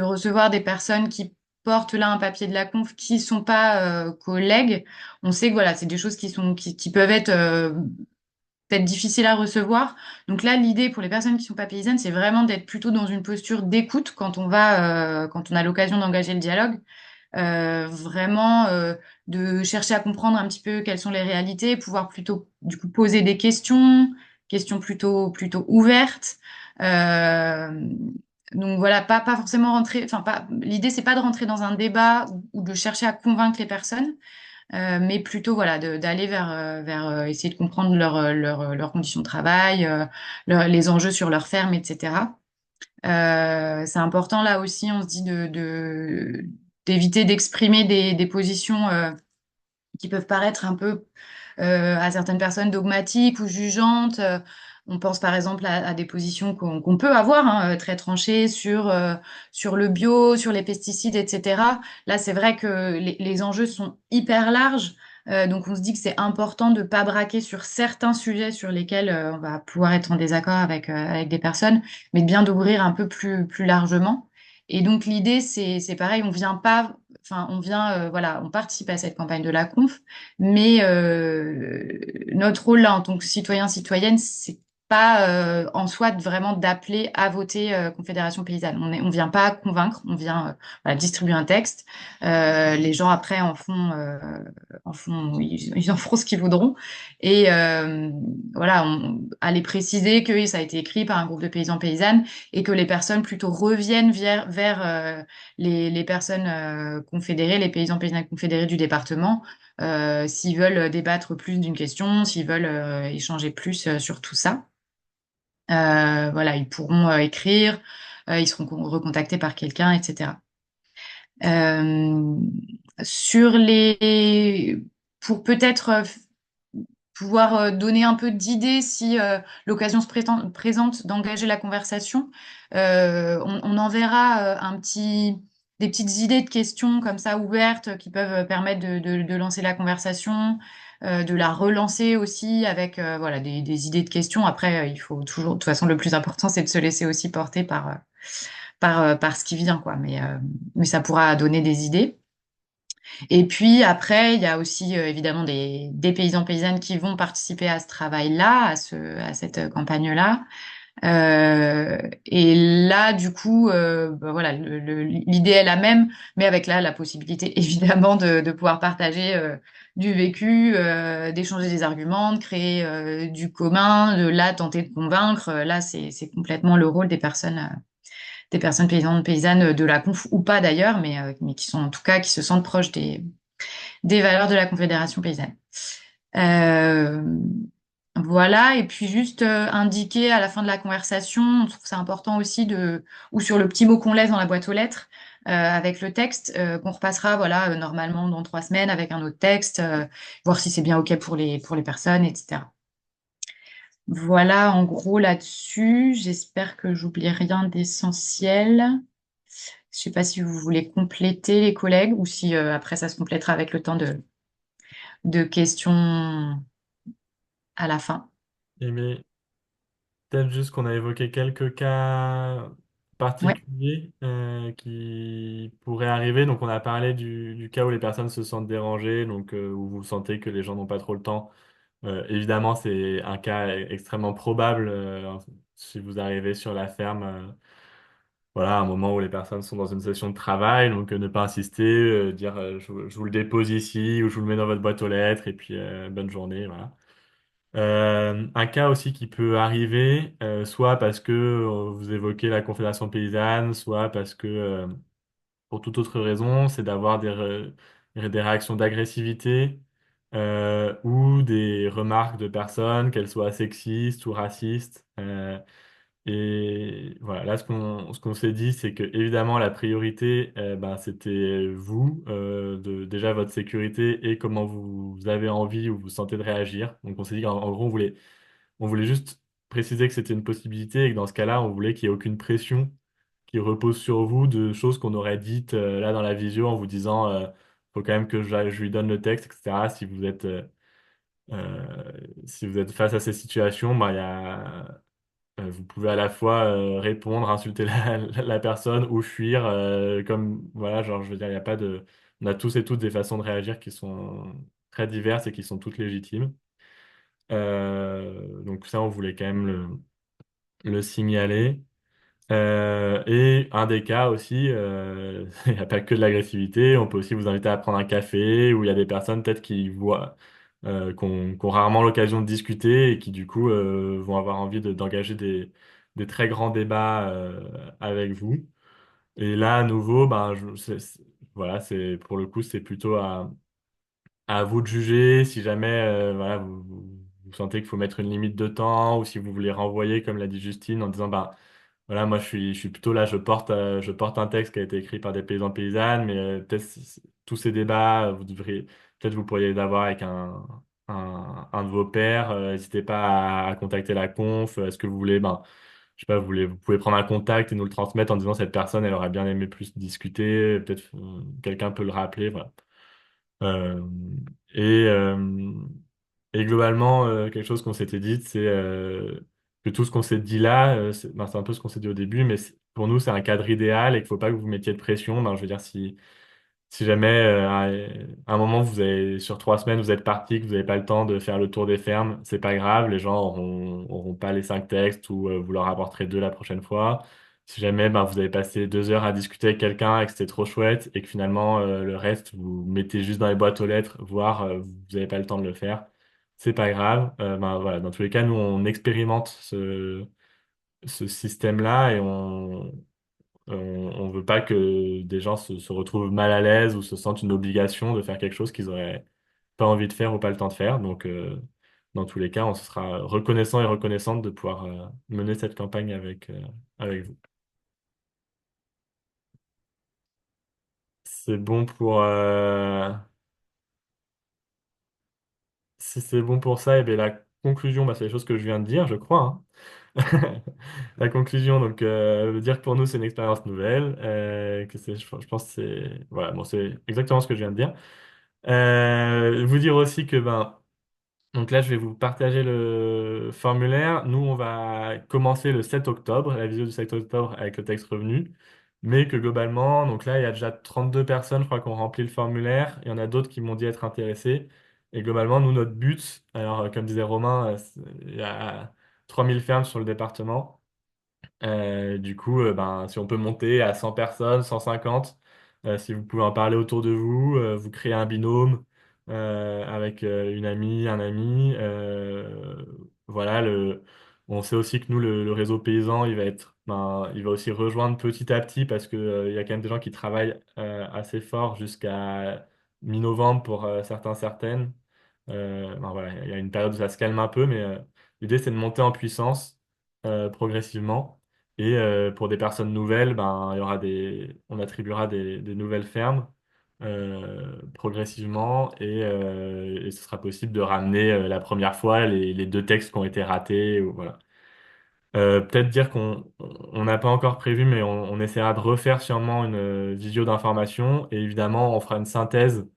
recevoir des personnes qui portent là un papier de la conf qui sont pas collègues. On sait que voilà, c'est des choses qui peuvent être peut-être difficiles à recevoir. Donc là, l'idée pour les personnes qui sont pas paysannes, c'est vraiment d'être plutôt dans une posture d'écoute quand on a l'occasion d'engager le dialogue, vraiment de chercher à comprendre un petit peu quelles sont les réalités, pouvoir plutôt du coup poser des questions plutôt ouvertes. Euh, donc voilà, pas forcément rentrer, enfin pas, l'idée c'est pas de rentrer dans un débat ou de chercher à convaincre les personnes, mais plutôt voilà d'aller vers essayer de comprendre leurs conditions de travail, les enjeux sur leur ferme, etc. C'est important là aussi, on se dit d'éviter d'exprimer des positions qui peuvent paraître un peu à certaines personnes dogmatiques ou jugeantes. On pense par exemple à des positions qu'on peut avoir très tranchées sur le bio, sur les pesticides, etc. Là, c'est vrai que les enjeux sont hyper larges. Donc on se dit que c'est important de pas braquer sur certains sujets sur lesquels on va pouvoir être en désaccord avec des personnes, mais de bien d'ouvrir un peu plus largement. Et donc l'idée, c'est pareil, on vient pas, enfin on vient, voilà, on participe à cette campagne de la conf, mais notre rôle là en tant que citoyen, citoyenne, c'est pas en soi vraiment d'appeler à voter Confédération paysanne. On vient pas convaincre, on vient voilà, distribuer un texte. Les gens après ils en feront ce qu'ils voudront. Et voilà, aller préciser que ça a été écrit par un groupe de paysans paysannes et que les personnes plutôt reviennent vers les personnes confédérées, les paysans paysannes confédérés du département, s'ils veulent débattre plus d'une question, s'ils veulent échanger plus sur tout ça. Voilà, ils pourront écrire, ils seront recontactés par quelqu'un, etc. Euh, sur les, pour peut-être pouvoir donner un peu d'idées si l'occasion se présente d'engager la conversation. On enverra des petites idées de questions comme ça ouvertes qui peuvent permettre de lancer la conversation, de la relancer aussi avec voilà, des idées de questions. Après, il faut toujours, de toute façon, le plus important, c'est de se laisser aussi porter par ce qui vient, quoi. Mais ça pourra donner des idées. Et puis après, il y a aussi évidemment des paysans paysannes qui vont participer à ce travail-là, à cette campagne-là. Et là, du coup, bah voilà, l'idée est la même, mais avec là la possibilité évidemment de pouvoir partager du vécu, d'échanger des arguments, de créer du commun, de là tenter de convaincre. Là, c'est complètement le rôle des personnes paysannes, paysannes de la conf ou pas d'ailleurs, mais qui sont en tout cas qui se sentent proches des valeurs de la Confédération paysanne. Euh, voilà, et puis juste indiquer à la fin de la conversation, on trouve ça important aussi ou sur le petit mot qu'on laisse dans la boîte aux lettres, avec le texte, qu'on repassera, voilà, normalement dans 3 semaines avec un autre texte, voir si c'est bien OK pour les personnes, etc. Voilà, en gros là-dessus, j'espère que j'oublie rien d'essentiel. Je sais pas si vous voulez compléter les collègues ou si après ça se complétera avec le temps de questions à la fin. Et mais peut-être juste qu'on a évoqué quelques cas Ouais. particuliers qui pourraient arriver. Donc, on a parlé du cas où les personnes se sentent dérangées, donc où vous sentez que les gens n'ont pas trop le temps. Évidemment, c'est un cas extrêmement probable si vous arrivez sur la ferme. Voilà, à un moment où les personnes sont dans une session de travail, donc ne pas insister, dire je vous le dépose ici ou je vous le mets dans votre boîte aux lettres et puis bonne journée, voilà. Un cas aussi qui peut arriver, soit parce que vous évoquez la Confédération paysanne, soit parce que pour toute autre raison, c'est d'avoir des réactions d'agressivité ou des remarques de personnes, qu'elles soient sexistes ou racistes. Et voilà, là, ce qu'on s'est dit, c'est que évidemment, la priorité, ben, c'était vous, déjà votre sécurité et comment vous avez envie ou vous sentez de réagir. Donc, on s'est dit qu'en gros, on voulait juste préciser que c'était une possibilité et que dans ce cas-là, on voulait qu'il n'y ait aucune pression qui repose sur vous de choses qu'on aurait dites là dans la visio en vous disant, faut quand même que je lui donne le texte, etc. Si vous êtes face à ces situations, bah, vous pouvez à la fois répondre, insulter la personne ou fuir. Comme, voilà, genre, je veux dire, il n'y a pas de. On a tous et toutes des façons de réagir qui sont très diverses et qui sont toutes légitimes. Donc, ça, on voulait quand même le signaler. Et un des cas aussi, il n'y a pas que de l'agressivité, on peut aussi vous inviter à prendre un café où il y a des personnes peut-être qui voient, qui ont rarement l'occasion de discuter et qui du coup vont avoir envie d'engager des très grands débats avec vous. Et là, à nouveau, ben, voilà, pour le coup, c'est plutôt à vous de juger si jamais voilà, vous sentez qu'il faut mettre une limite de temps ou si vous voulez renvoyer, comme l'a dit Justine, en disant bah, voilà, moi je suis plutôt là, je porte un texte qui a été écrit par des paysans paysannes, mais peut-être tous ces débats, peut-être vous pourriez les avoir avec un de vos pairs. N'hésitez pas à contacter la conf. Est-ce que vous voulez, ben, je sais pas, vous pouvez prendre un contact et nous le transmettre en disant cette personne, elle aurait bien aimé plus discuter. Peut-être quelqu'un peut le rappeler, voilà. Euh, et, euh, et globalement, quelque chose qu'on s'était dit, c'est que tout ce qu'on s'est dit là, ben, c'est un peu ce qu'on s'est dit au début, mais pour nous, c'est un cadre idéal et qu'il faut pas que vous mettiez de pression. Ben, je veux dire, si jamais à un moment, sur 3 semaines, vous êtes parti, que vous n'avez pas le temps de faire le tour des fermes, c'est pas grave, les gens auront pas les 5 textes ou vous leur apporterez deux la prochaine fois. Si jamais ben, vous avez passé 2 heures à discuter avec quelqu'un et que c'était trop chouette et que finalement le reste, vous mettez juste dans les boîtes aux lettres, voire vous n'avez pas le temps de le faire, c'est pas grave. Ben, voilà, dans tous les cas, nous, on expérimente ce système-là et on veut pas que des gens se retrouvent mal à l'aise ou se sentent une obligation de faire quelque chose qu'ils auraient pas envie de faire ou pas le temps de faire. Donc, dans tous les cas, on sera reconnaissant et reconnaissante de pouvoir mener cette campagne avec vous. C'est bon si c'est bon pour ça, et bien la conclusion, bah, c'est les choses que je viens de dire, je crois, hein. La conclusion, donc, veut dire que pour nous, c'est une expérience nouvelle, que je pense que c'est, voilà, bon, c'est exactement ce que je viens de dire. Vous dire aussi que, ben, donc là, je vais vous partager le formulaire. Nous, on va commencer le 7 octobre, la visio du 7 octobre avec le texte revenu. Mais que globalement, donc là, il y a déjà 32 personnes, je crois, qui ont rempli le formulaire. Il y en a d'autres qui m'ont dit être intéressés. Et globalement, nous, notre but, alors, comme disait Romain, il y a 3000 fermes sur le département. Du coup, ben, si on peut monter à 100 personnes, 150, si vous pouvez en parler autour de vous, vous créez un binôme avec une amie, un ami. Voilà, on sait aussi que nous, le réseau paysan, il va aussi rejoindre petit à petit parce que, il y a quand même des gens qui travaillent assez fort jusqu'à mi-novembre pour certains, certaines. Ben voilà, il y a une période où ça se calme un peu, mais l'idée, c'est de monter en puissance progressivement. Et pour des personnes nouvelles, ben, on attribuera des nouvelles fermes progressivement et ce sera possible de ramener la première fois les deux textes qui ont été ratés. Voilà. Peut-être dire qu'on n'a pas encore prévu, mais on essaiera de refaire sûrement une visio d'information et évidemment on fera une synthèse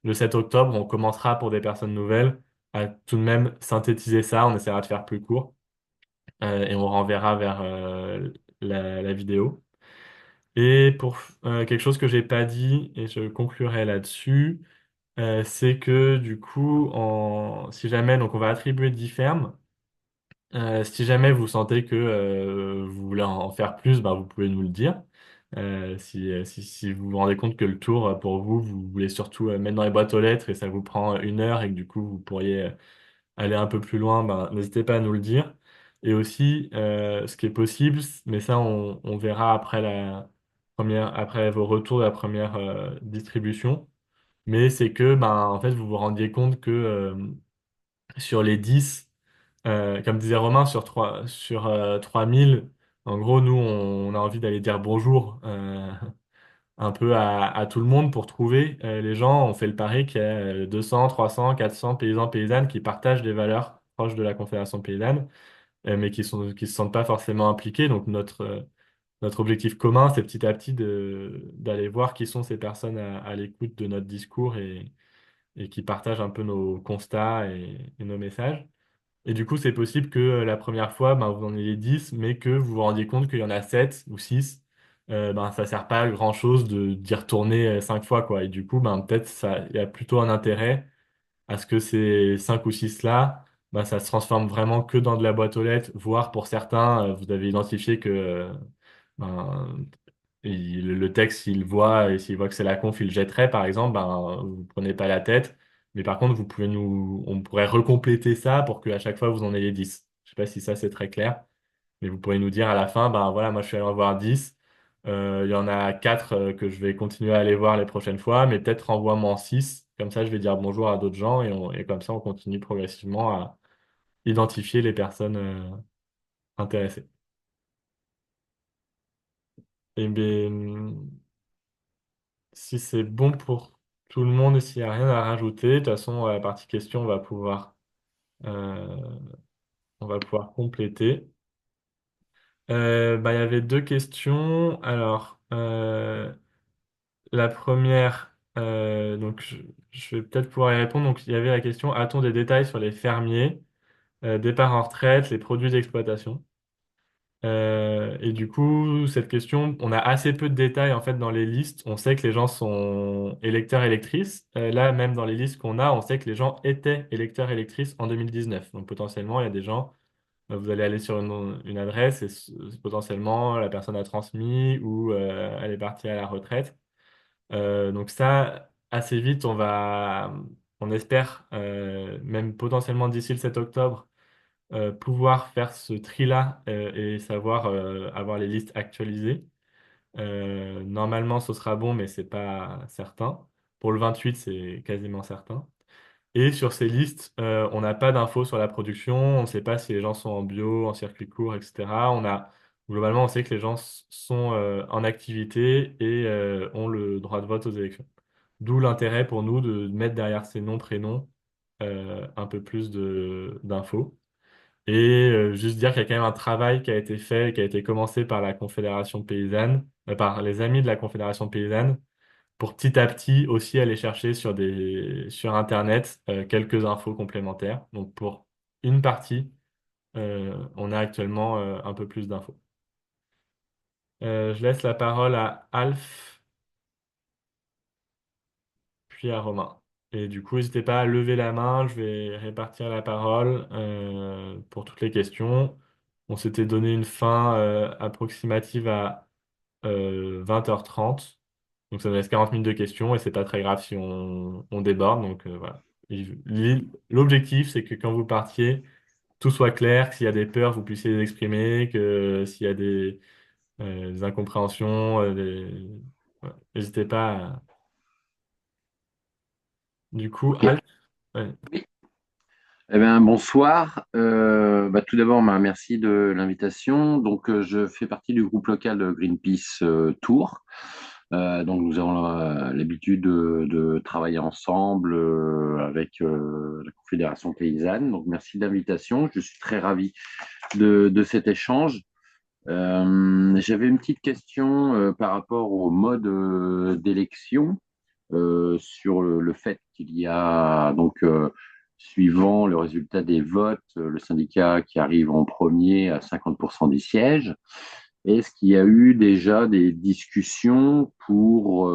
le 7 octobre. On commencera pour des personnes nouvelles à tout de même synthétiser ça. On essaiera de faire plus court et on renverra vers la vidéo. Et pour quelque chose que j'ai pas dit, et je conclurai là-dessus, c'est que du coup, si jamais donc on va attribuer 10 fermes, si jamais vous sentez que vous voulez en faire plus, bah, vous pouvez nous le dire. Si vous vous rendez compte que le tour, pour vous, vous voulez surtout mettre dans les boîtes aux lettres et ça vous prend 1 heure et que du coup, vous pourriez aller un peu plus loin, ben, n'hésitez pas à nous le dire. Et aussi, ce qui est possible, mais ça, on verra après vos retours de la première distribution. Mais c'est que, ben, en fait, vous vous rendiez compte que sur les 10, comme disait Romain, sur 3000, en gros, nous, on a envie d'aller dire bonjour un peu à tout le monde pour trouver les gens. On fait le pari qu'il y a 200, 300, 400 paysans, paysannes qui partagent des valeurs proches de la Confédération paysanne, mais qui se sentent pas forcément impliqués. Donc, notre objectif commun, c'est petit à petit d'aller voir qui sont ces personnes à l'écoute de notre discours et qui partagent un peu nos constats et nos messages. Et du coup, c'est possible que la première fois, ben, vous en ayez 10, mais que vous vous rendiez compte qu'il y en a 7 ou 6. Ben, ça sert pas à grand-chose d'y retourner 5 fois, quoi. Et du coup, ben, peut-être il y a plutôt un intérêt à ce que ces 5 ou 6 là, ben, ça se transforme vraiment que dans de la boîte aux lettres, voire pour certains, vous avez identifié que ben, le texte, s'il voit, et s'il voit que c'est la conf, il le jetterait, par exemple, ben, vous prenez pas la tête. Mais par contre, on pourrait recompléter ça pour qu'à chaque fois, vous en ayez 10. Je sais pas si ça, c'est très clair, mais vous pourrez nous dire à la fin, ben voilà, moi, je suis allé en voir 10. Il y en a 4 que je vais continuer à aller voir les prochaines fois, mais peut-être envoie-moi en 6. Comme ça, je vais dire bonjour à d'autres gens et comme ça, on continue progressivement à identifier les personnes intéressées. Et bien, si c'est bon pour tout le monde et s'il n'y a rien à rajouter, de toute façon, la partie question, euh, on va pouvoir compléter. Bah, il y avait deux questions. Alors, la première, donc je vais peut-être pouvoir y répondre. Donc, il y avait la question, a-t-on des détails sur les fermiers, départ en retraite, les produits d'exploitation? Et du coup, cette question, on a assez peu de détails en fait dans les listes. On sait que les gens sont électeurs électrices. Là, même dans les listes qu'on a, on sait que les gens étaient électeurs électrices en 2019. Donc potentiellement, il y a des gens, vous allez aller sur une adresse et potentiellement la personne a transmis ou elle est partie à la retraite. Donc ça, assez vite, on espère, même potentiellement d'ici le 7 octobre pouvoir faire ce tri-là et savoir avoir les listes actualisées. Normalement, ce sera bon, mais c'est pas certain. Pour le 28, c'est quasiment certain. Et sur ces listes, on n'a pas d'infos sur la production. On ne sait pas si les gens sont en bio, en circuit court, etc. Globalement, on sait que les gens sont en activité et ont le droit de vote aux élections. D'où l'intérêt pour nous de mettre derrière ces noms, prénoms un peu plus d'infos. Et juste dire qu'il y a quand même un travail qui a été fait, qui a été commencé par la Confédération paysanne, par les amis de la Confédération paysanne, pour petit à petit aussi aller chercher sur Internet quelques infos complémentaires. Donc pour une partie, on a actuellement un peu plus d'infos. Je laisse la parole à Alf, puis à Romain. Et du coup, n'hésitez pas à lever la main, je vais répartir la parole pour toutes les questions. On s'était donné une fin approximative à 20h30. Donc ça nous laisse 40 minutes de questions et c'est pas très grave si on déborde. Donc voilà. L'objectif, c'est que quand vous partiez, tout soit clair, que s'il y a des peurs, vous puissiez les exprimer, que s'il y a des incompréhensions, voilà. N'hésitez pas Du coup, Ok. Alf, ouais. Eh bien, bonsoir. Tout d'abord, merci de l'invitation. Donc, je fais partie du groupe local de Greenpeace Tours. Donc, nous avons l'habitude de travailler ensemble avec la Confédération paysanne. Donc, merci de l'invitation. Je suis très ravi de cet échange. J'avais une petite question par rapport au mode d'élection. Sur le fait qu'il y a donc suivant le résultat des votes, le syndicat qui arrive en premier à 50% des sièges. Est-ce qu'il y a eu déjà des discussions pour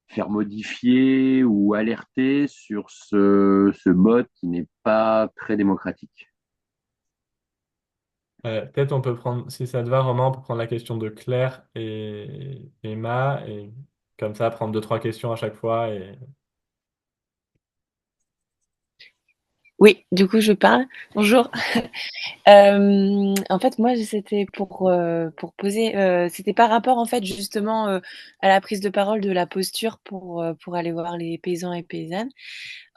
faire modifier ou alerter sur ce mode qui n'est pas très démocratique? Peut-être on peut prendre, si ça te va, Romain, on peut prendre la question de Claire et Emma, et comme ça, prendre deux, trois questions à chaque fois. Oui, du coup, je parle. Bonjour. En fait, moi, c'était pour poser, c'était par rapport, en fait, justement, à la prise de parole de la posture pour aller voir les paysans et paysannes.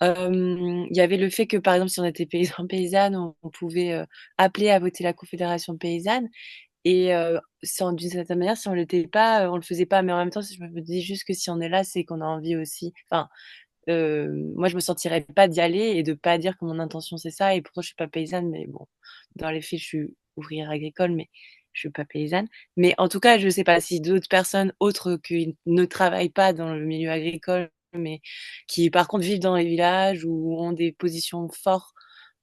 Il y avait le fait que, par exemple, si on était paysan, paysanne, on pouvait appeler à voter la Confédération paysanne. Et d'une certaine manière, si on l'était pas, on le faisait pas. Mais en même temps, si je me dis juste que si on est là, c'est qu'on a envie aussi. Enfin, moi, je me sentirais pas d'y aller et de pas dire que mon intention c'est ça. Et pourtant, je suis pas paysanne, mais bon, dans les faits, je suis ouvrière agricole, mais je suis pas paysanne. Mais en tout cas, je sais pas si d'autres personnes autres qui ne travaillent pas dans le milieu agricole, mais qui par contre vivent dans les villages ou ont des positions fortes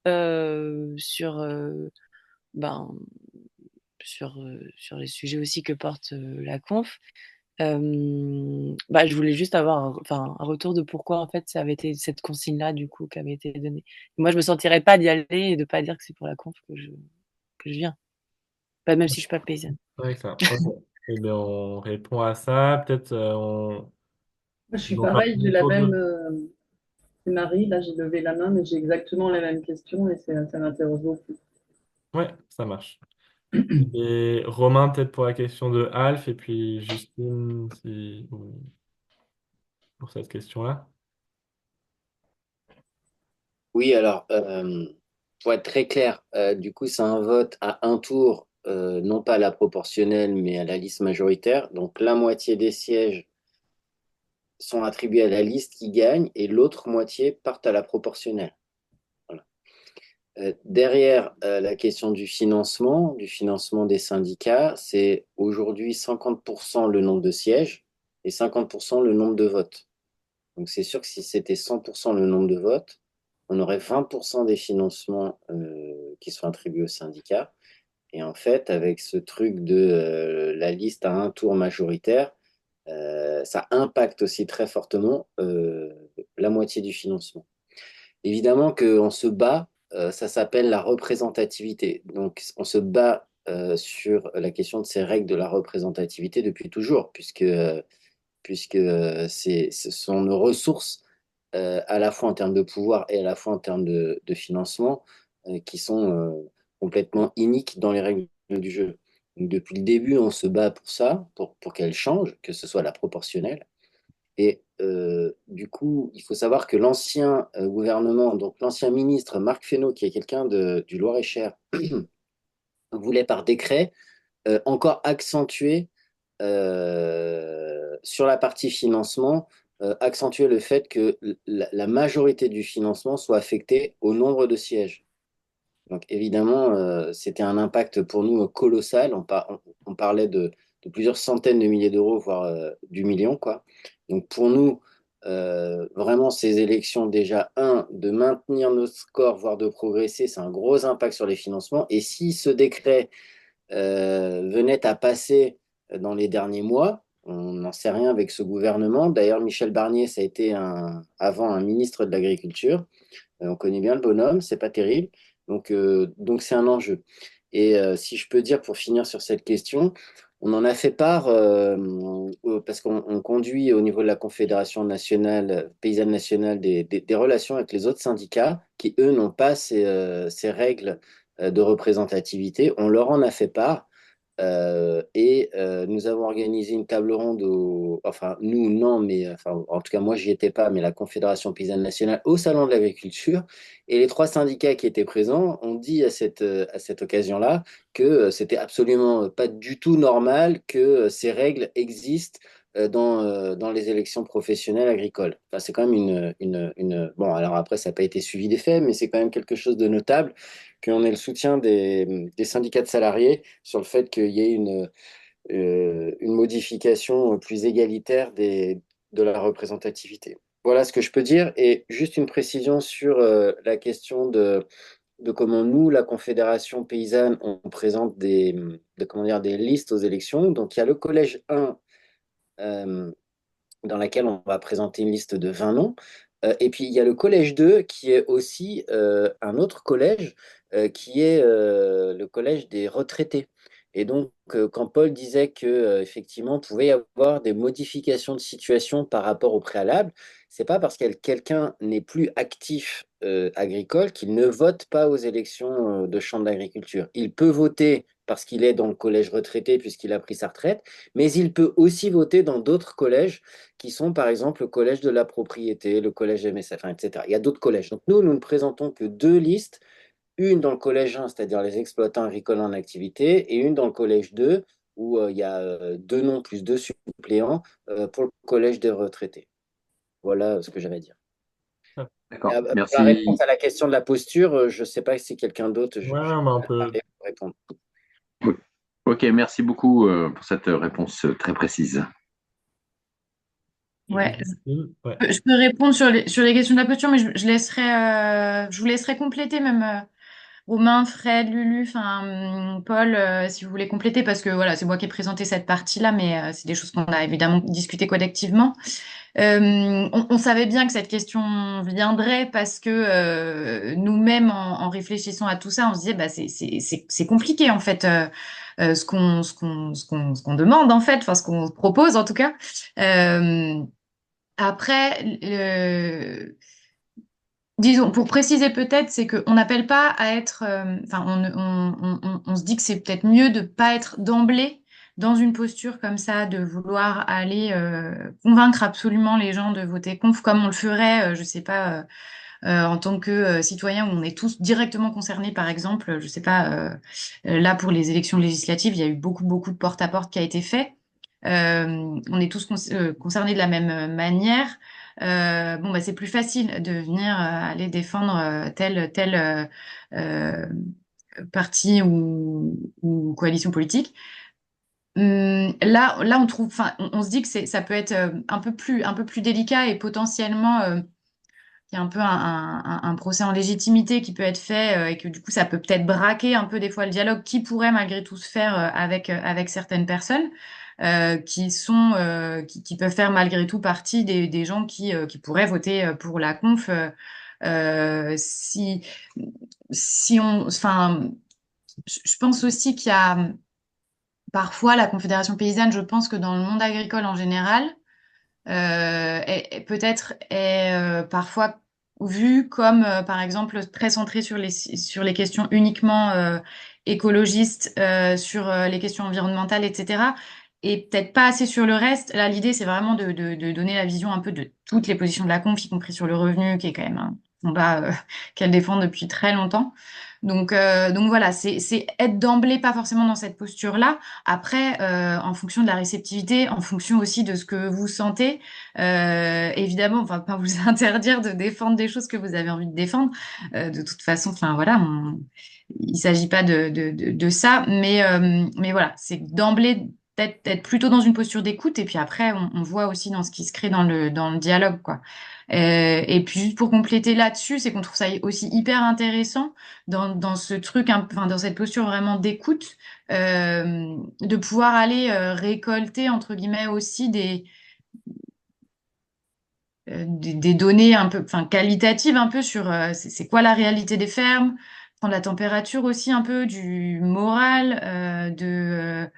sur ben sur les sujets aussi que porte la conf. Je voulais juste avoir un retour de pourquoi en fait ça avait été cette consigne-là du coup qui avait été donnée. Moi, je me sentirais pas d'y aller et de pas dire que c'est pour la conf que je viens, pas même si je suis pas paysanne. Ouais, ça. Ok. Eh bien, on répond à ça. Peut-être Moi, je suis donc un pareil, j'ai la tour même. de. C'est Marie, là j'ai levé la main, mais j'ai exactement la même question et ça m'interroge beaucoup. Ouais, ça marche. Et Romain, peut-être pour la question de Alf, et puis Justine, pour cette question-là. Oui, alors, pour être très clair, du coup, c'est un vote à un tour, non pas à la proportionnelle, mais à la liste majoritaire. Donc, la moitié des sièges sont attribués à la liste qui gagne et l'autre moitié partent à la proportionnelle. Voilà. Derrière la question du financement des syndicats, c'est aujourd'hui 50% le nombre de sièges et 50% le nombre de votes. Donc c'est sûr que si c'était 100% le nombre de votes, on aurait 20% des financements qui sont attribués aux syndicats. Et en fait, avec ce truc de la liste à un tour majoritaire, ça impacte aussi très fortement la moitié du financement. Évidemment qu'on se bat, ça s'appelle la représentativité. Donc on se bat sur la question de ces règles de la représentativité depuis toujours, puisque ce sont nos ressources, à la fois en termes de pouvoir et à la fois en termes de financement, qui sont complètement iniques dans les règles du jeu. Donc, depuis le début, on se bat pour ça, pour qu'elles changent, que ce soit la proportionnelle. Et du coup, il faut savoir que l'ancien gouvernement, donc l'ancien ministre Marc Fesneau, qui est quelqu'un du Loir-et-Cher, voulait par décret encore accentuer sur la partie financement accentuer le fait que la majorité du financement soit affectée au nombre de sièges. Donc évidemment, c'était un impact pour nous colossal. On parlait de plusieurs centaines de milliers d'euros, voire du million, quoi. Donc pour nous, vraiment, ces élections, déjà, de maintenir notre score, voire de progresser, c'est un gros impact sur les financements. Et si ce décret venait à passer dans les derniers mois, on n'en sait rien avec ce gouvernement. D'ailleurs, Michel Barnier, ça a été avant un ministre de l'Agriculture. On connaît bien le bonhomme, c'est pas terrible. Donc c'est un enjeu. Et si je peux dire pour finir sur cette question, on en a fait part parce qu'on conduit au niveau de la Confédération nationale, paysanne nationale, des relations avec les autres syndicats qui, eux, n'ont pas ces règles de représentativité. On leur en a fait part. Nous avons organisé une table ronde enfin nous non, mais enfin en tout cas moi j'y étais pas, mais la Confédération paysanne nationale au Salon de l'Agriculture, et les trois syndicats qui étaient présents ont dit à cette occasion-là que c'était absolument pas du tout normal que ces règles existent dans les élections professionnelles agricoles. Enfin, c'est quand même bon, alors après ça n'a pas été suivi des faits, mais c'est quand même quelque chose de notable qu'on ait le soutien des syndicats de salariés sur le fait qu'il y ait une modification plus égalitaire de la représentativité. Voilà ce que je peux dire. Et juste une précision sur la question de comment nous, la Confédération paysanne, on présente comment dire, des listes aux élections. Donc il y a le collège 1 euh, dans laquelle on va présenter une liste de 20 noms. Et puis, il y a le collège 2, qui est aussi un autre collège, qui est le collège des retraités. Et donc, quand Paul disait que effectivement, il pouvait y avoir des modifications de situation par rapport au préalable, c'est pas parce que quelqu'un n'est plus actif agricole qu'il ne vote pas aux élections de chambre d'agriculture. Il peut voter parce qu'il est dans le collège retraité puisqu'il a pris sa retraite, mais il peut aussi voter dans d'autres collèges qui sont par exemple le collège de la propriété, le collège MSF, etc. Il y a d'autres collèges. Donc nous ne présentons que deux listes, une dans le collège 1, c'est-à-dire les exploitants agricoles en activité, et une dans le collège 2, où il y a deux noms plus deux suppléants pour le collège des retraités. Voilà ce que j'avais à dire. D'accord, Pour la réponse merci. à la question de la posture, je ne sais pas si quelqu'un d'autre, Ouais, on a un peu. parler pour répondre. Oui. Ok, merci beaucoup pour cette réponse très précise. Ouais, Ouais. je peux répondre sur les questions de la posture, mais je vous laisserai compléter même Romain, Fred, Lulu, enfin Paul, si vous voulez compléter, parce que voilà, c'est moi qui ai présenté cette partie-là, mais c'est des choses qu'on a évidemment discuté collectivement. On savait bien que cette question viendrait parce que nous-mêmes, en réfléchissant à tout ça, on se disait, bah, c'est compliqué en fait, ce qu'on demande en fait, enfin ce qu'on propose en tout cas. Euh, après, disons, pour préciser peut-être, c'est qu'on n'appelle pas à être, enfin, on se dit que c'est peut-être mieux de pas être d'emblée dans une posture comme ça, de vouloir aller convaincre absolument les gens de voter conf, comme on le ferait, je sais pas, en tant que citoyen, où on est tous directement concernés, par exemple, je sais pas, là pour les élections législatives, il y a eu beaucoup de porte-à-porte qui a été fait. On est tous concernés de la même manière. Bon, bah, c'est plus facile de venir aller défendre tel euh, parti ou coalition politique. Là, on trouve, enfin, on se dit que ça peut être un peu plus délicat et potentiellement il y a un peu un procès en légitimité qui peut être fait et que du coup ça peut peut-être braquer un peu des fois le dialogue qui pourrait malgré tout se faire avec certaines personnes qui peuvent faire malgré tout partie des gens qui pourraient voter pour la conf si si on enfin je pense aussi qu'il y a parfois la Confédération paysanne, je pense que dans le monde agricole en général peut-être est parfois vu comme, par exemple, très centré sur les questions uniquement écologistes, sur les questions environnementales, etc. Et peut-être pas assez sur le reste. Là, l'idée, c'est vraiment de donner la vision un peu de toutes les positions de la conf, y compris sur le revenu, qui est quand même combat qu'elle défend depuis très longtemps. Donc voilà, c'est être d'emblée pas forcément dans cette posture-là. Après, en fonction de la réceptivité, en fonction aussi de ce que vous sentez, évidemment, on va pas vous interdire de défendre des choses que vous avez envie de défendre. De toute façon, enfin voilà, il s'agit pas de ça, mais voilà, c'est d'emblée être plutôt dans une posture d'écoute, et puis après, on voit aussi dans ce qui se crée dans le dialogue, quoi. Et puis juste pour compléter là-dessus, c'est qu'on trouve ça aussi hyper intéressant dans ce truc, enfin dans cette posture vraiment d'écoute, de pouvoir aller récolter entre guillemets aussi des données un peu, enfin qualitatives un peu sur c'est quoi la réalité des fermes, prendre la température aussi un peu du moral, de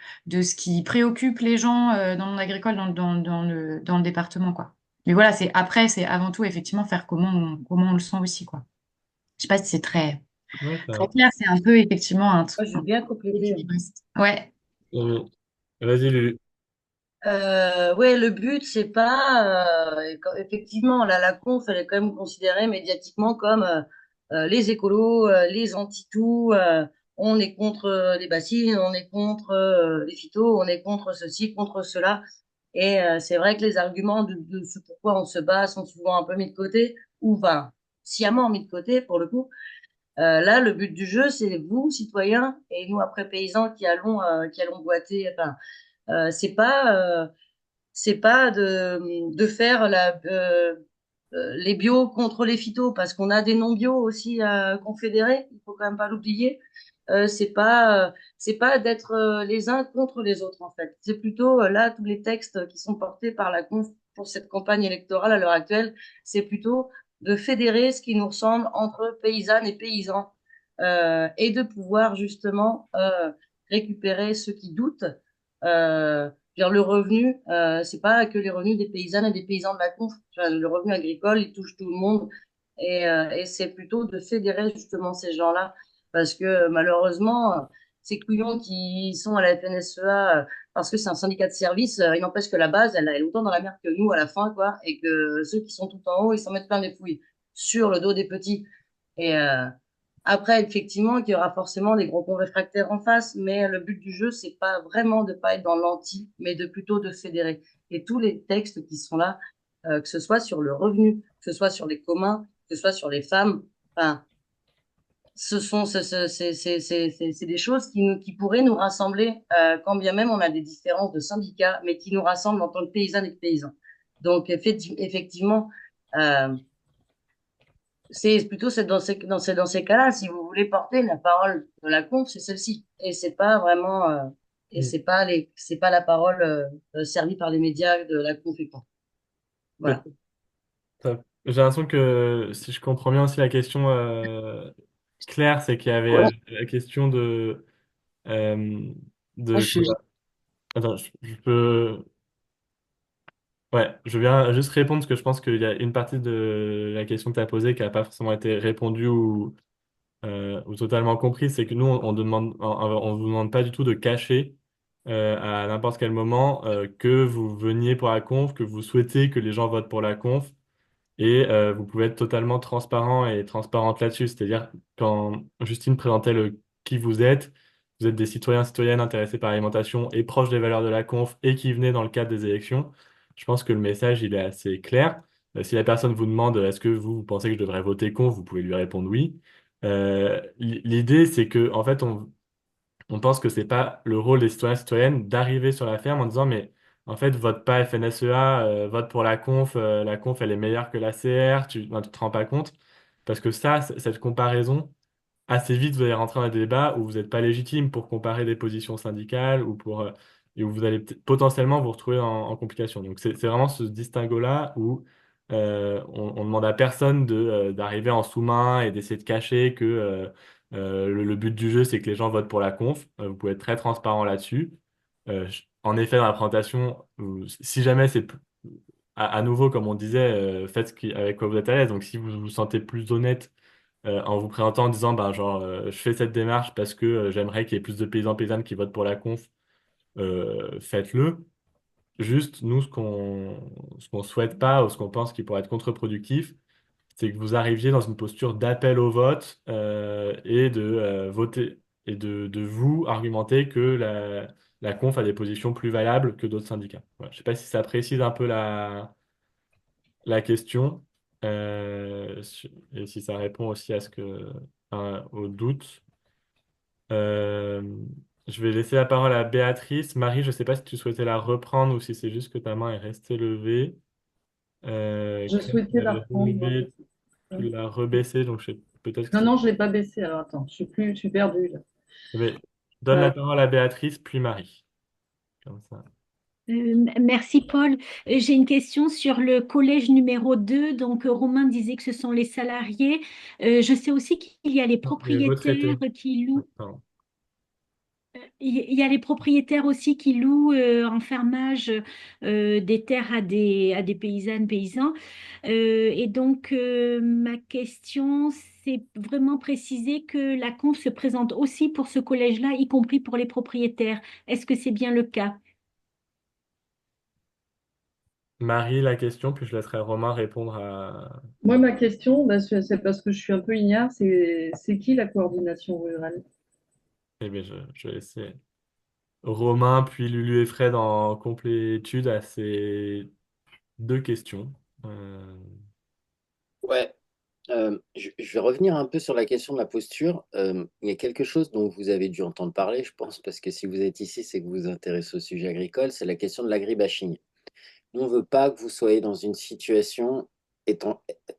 ce qui préoccupe les gens dans le monde agricole, dans le département, quoi. Mais voilà, c'est avant tout effectivement faire comment on le sent aussi, quoi. Je sais pas si c'est très Ouais, très clair, c'est un peu effectivement Moi, je veux un bien compléter. équilibriste. Ouais. euh, vas-y, Lulu. Ouais, le but, c'est pas effectivement là, la conf, elle est quand même considérée médiatiquement comme les écolos, les anti-tout. On est contre les bassines, on est contre les phytos, on est contre ceci, contre cela. Et c'est vrai que les arguments de ce pourquoi on se bat sont souvent un peu mis de côté, ou enfin sciemment mis de côté pour le coup. Là, le but du jeu, c'est vous, citoyens, et nous après paysans qui allons boiter. Enfin, c'est pas de faire les bio contre les phytos parce qu'on a des non bio aussi confédérés, il faut quand même pas l'oublier. C'est pas d'être les uns contre les autres en fait. C'est plutôt là tous les textes qui sont portés par la conf pour cette campagne électorale à l'heure actuelle, c'est plutôt de fédérer ce qui nous ressemble entre paysannes et paysans et de pouvoir justement récupérer ceux qui doutent. Dire le revenu, c'est pas que les revenus des paysannes et des paysans de la conf. Enfin, le revenu agricole, il touche tout le monde. Et c'est plutôt de fédérer justement ces gens-là. Parce que malheureusement, ces couillons qui sont à la FNSEA, parce que c'est un syndicat de service, il n'empêche que la base, elle est autant dans la merde que nous à la fin, quoi. Et que ceux qui sont tout en haut, ils s'en mettent plein les fouilles sur le dos des petits. Et après, effectivement, qu'il y aura forcément des gros cons réfractaires en face, mais le but du jeu, c'est pas vraiment de pas être dans l'anti, mais de plutôt de fédérer. Et tous les textes qui sont là, que ce soit sur le revenu, que ce soit sur les communs, que ce soit sur les femmes, enfin, c'est des choses qui pourraient nous rassembler, quand bien même on a des différences de syndicats, mais qui nous rassemblent en tant que paysannes et que paysans. Donc, effectivement, euh, c'est plutôt dans ces cas-là, si vous voulez porter la parole de la conf, c'est celle-ci. Et c'est pas vraiment, et Mm. c'est pas la parole servie par les médias de la conf et conf. Mais Voilà. j'ai l'impression que si je comprends bien aussi la question claire, c'est qu'il y avait Ouais, la question euh, moi, de... je suis Attends, je peux... Ouais, je viens juste répondre parce que je pense qu'il y a une partie de la question que tu as posée qui n'a pas forcément été répondue ou totalement comprise. C'est que nous, on vous demande pas du tout de cacher à n'importe quel moment que vous veniez pour la conf, que vous souhaitez que les gens votent pour la conf. Et vous pouvez être totalement transparent et transparente là-dessus. C'est-à-dire, quand Justine présentait le qui vous êtes des citoyens, citoyennes intéressés par l'alimentation et proches des valeurs de la conf et qui venaient dans le cadre des élections. Je pense que le message, il est assez clair. Si la personne vous demande est-ce que vous pensez que je devrais voter conf, vous pouvez lui répondre oui. L'idée, c'est que, en fait, on pense que c'est pas le rôle des citoyens et citoyennes d'arriver sur la ferme en disant mais en fait vote pas FNSEA, vote pour la conf elle est meilleure que la CR, non, tu te rends pas compte parce que ça, cette comparaison, assez vite vous allez rentrer dans un débat où vous n'êtes pas légitime pour comparer des positions syndicales ou et où vous allez potentiellement vous retrouver en complication. Donc c'est vraiment ce distinguo-là où on demande à personne d'arriver en sous-main et d'essayer de cacher que le but du jeu c'est que les gens votent pour la conf. Vous pouvez être très transparent là-dessus. En effet, dans la présentation, si jamais c'est à nouveau, comme on disait, faites avec quoi vous êtes à l'aise. Donc, si vous vous sentez plus honnête en vous présentant en disant, ben, genre, je fais cette démarche parce que j'aimerais qu'il y ait plus de paysans paysannes qui votent pour la conf, faites-le. Juste, nous, ce qu'on souhaite pas ou ce qu'on pense qui pourrait être contre-productif, c'est que vous arriviez dans une posture d'appel au vote et de voter et de vous argumenter que la conf a des positions plus valables que d'autres syndicats. Voilà. Je ne sais pas si ça précise un peu la question et si ça répond aussi à au doute. Euh, je vais laisser la parole à Béatrice. Marie, je ne sais pas si tu souhaitais la reprendre ou si c'est juste que ta main est restée levée. Je Claire, tu souhaitais la l'avais reprendre, moi relevée, aussi. tu l'as rebaissée, donc peut-être que Non, c'est. non, je ne l'ai pas baissé. Alors attends, je suis perdue là. Mais donne la parole à Béatrice, puis Marie. Comme ça. Merci Paul. J'ai une question sur le collège numéro 2. Donc, Romain disait que ce sont les salariés. Je sais aussi qu'il y a les Non, les propriétaires retraités. qui louent. Pardon. Il y a les propriétaires aussi qui louent en fermage des terres à des paysannes, paysans. Et donc, ma question, c'est vraiment préciser que la conf se présente aussi pour ce collège-là, y compris pour les propriétaires. Est-ce que c'est bien le cas? Marie, la question, puis je laisserai Romain répondre à. Moi, ma question, bah, c'est parce que je suis un peu ignare, c'est qui la coordination rurale? Eh bien, je vais laisser Romain, puis Lulu et Fred en complétude à ces deux questions. Euh, Ouais, je vais revenir un peu sur la question de la posture. Il y a quelque chose dont vous avez dû entendre parler, je pense, parce que si vous êtes ici, c'est que vous vous intéressez au sujet agricole, c'est la question de l'agribashing. Nous, on ne veut pas que vous soyez dans une situation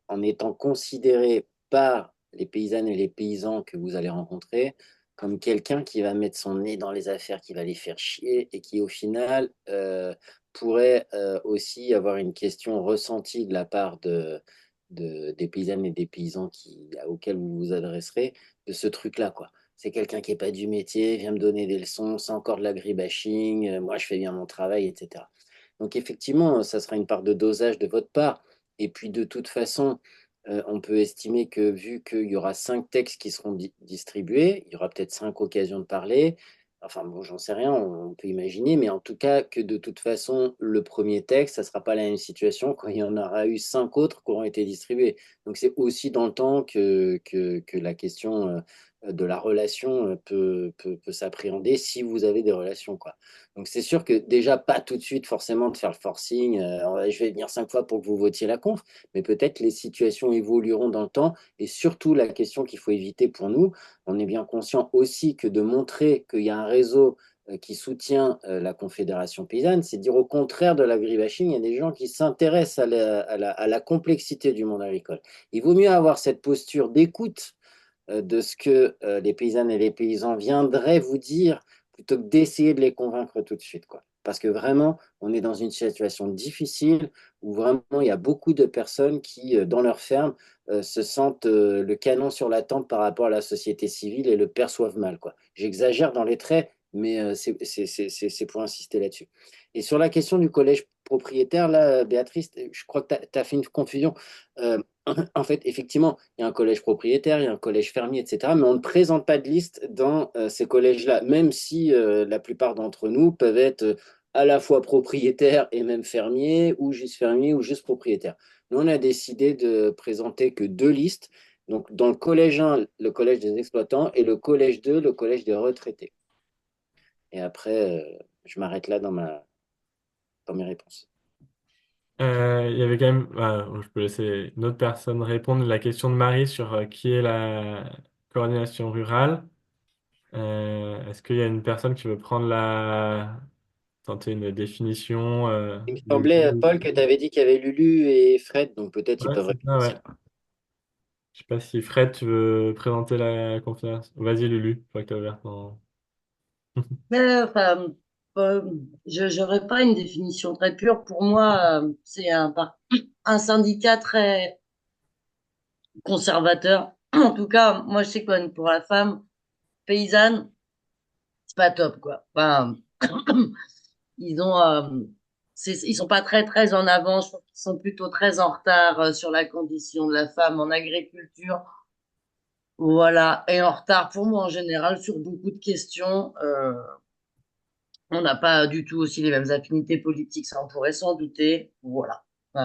en étant considéré par les paysannes et les paysans que vous allez rencontrer comme quelqu'un qui va mettre son nez dans les affaires, qui va les faire chier et qui, au final, pourrait aussi avoir une question ressentie de la part des paysannes et des paysans auxquels vous vous adresserez de ce truc-là, quoi. C'est quelqu'un qui n'est pas du métier, vient me donner des leçons, c'est encore de l'agribashing, moi je fais bien mon travail, etc. Donc effectivement, ça sera une part de dosage de votre part. Et puis de toute façon, on peut estimer que vu qu'il y aura 5 textes qui seront distribués, il y aura peut-être 5 occasions de parler. Enfin bon, j'en sais rien, on peut imaginer, mais en tout cas que de toute façon, le premier texte, ça ne sera pas la même situation quand il y en aura eu 5 autres qui auront été distribués. Donc c'est aussi dans le temps que la question de la relation peut s'appréhender si vous avez des relations, quoi. Donc c'est sûr que déjà, pas tout de suite forcément de faire le forcing, je vais venir 5 fois pour que vous votiez la conf, mais peut-être les situations évolueront dans le temps. Et surtout, la question qu'il faut éviter pour nous, on est bien conscient aussi que de montrer qu'il y a un réseau qui soutient la Confédération paysanne, c'est dire au contraire de l'agribashing, il y a des gens qui s'intéressent à la complexité du monde agricole. Il vaut mieux avoir cette posture d'écoute de ce que les paysannes et les paysans viendraient vous dire plutôt que d'essayer de les convaincre tout de suite, quoi. Parce que vraiment, on est dans une situation difficile où vraiment il y a beaucoup de personnes qui, dans leur ferme, se sentent le canon sur la tempe par rapport à la société civile et le perçoivent mal, quoi. J'exagère dans les traits, mais c'est pour insister là-dessus. Et sur la question du collège propriétaire, là, Béatrice, je crois que tu as fait une confusion. Euh, en fait, effectivement, il y a un collège propriétaire, il y a un collège fermier, etc. Mais on ne présente pas de liste dans ces collèges-là, même si la plupart d'entre nous peuvent être à la fois propriétaires et même fermiers, ou juste propriétaires. Nous, on a décidé de présenter que 2 listes. Donc, dans le collège 1, le collège des exploitants, et le collège 2, le collège des retraités. Et après, je m'arrête là dans mes réponses. il y avait quand même, je peux laisser une autre personne répondre la question de Marie sur qui est la coordination rurale. Est-ce qu'il y a une personne qui veut tenter une définition Il me semblait, Lulu. Paul, que tu avais dit qu'il y avait Lulu et Fred, donc peut-être ils Ouais, peuvent c'est répondre ça, aussi. ouais. Je sais pas si Fred, tu veux présenter la conférence. Vas-y, Lulu, je crois que tu as ouvert ton. Enfin, euh, je n'aurais pas une définition très pure. Pour moi, c'est un syndicat très conservateur. En tout cas, moi, je sais que pour la femme paysanne, c'est pas top, quoi. Enfin, ils ont, ils sont pas très, très en avant. Je trouve qu'ils sont plutôt très en retard sur la condition de la femme en agriculture. Voilà. Et en retard pour moi, en général, sur beaucoup de questions. On n'a pas du tout aussi les mêmes affinités politiques, ça on pourrait s'en douter. Voilà. Euh,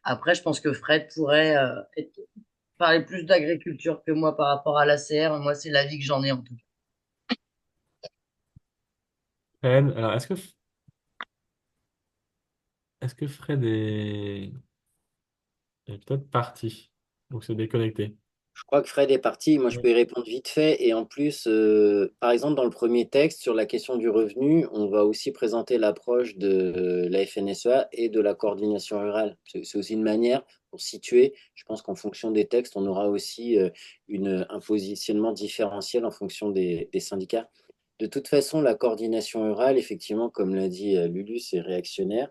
Après, je pense que Fred pourrait être parlais plus d'agriculture que moi par rapport à l'ACR. Moi, c'est l'avis que j'en ai en tout cas. Fred, alors est-ce que Fred est peut-être parti ou se déconnecter? Je crois que Fred est parti. Moi, je peux y répondre vite fait. Et en plus, par exemple, dans le premier texte sur la question du revenu, on va aussi présenter l'approche de la FNSEA et de la coordination rurale. C'est aussi une manière pour situer. Je pense qu'en fonction des textes, on aura aussi un positionnement différentiel en fonction des syndicats. De toute façon, la coordination rurale, effectivement, comme l'a dit Lulu, c'est réactionnaire.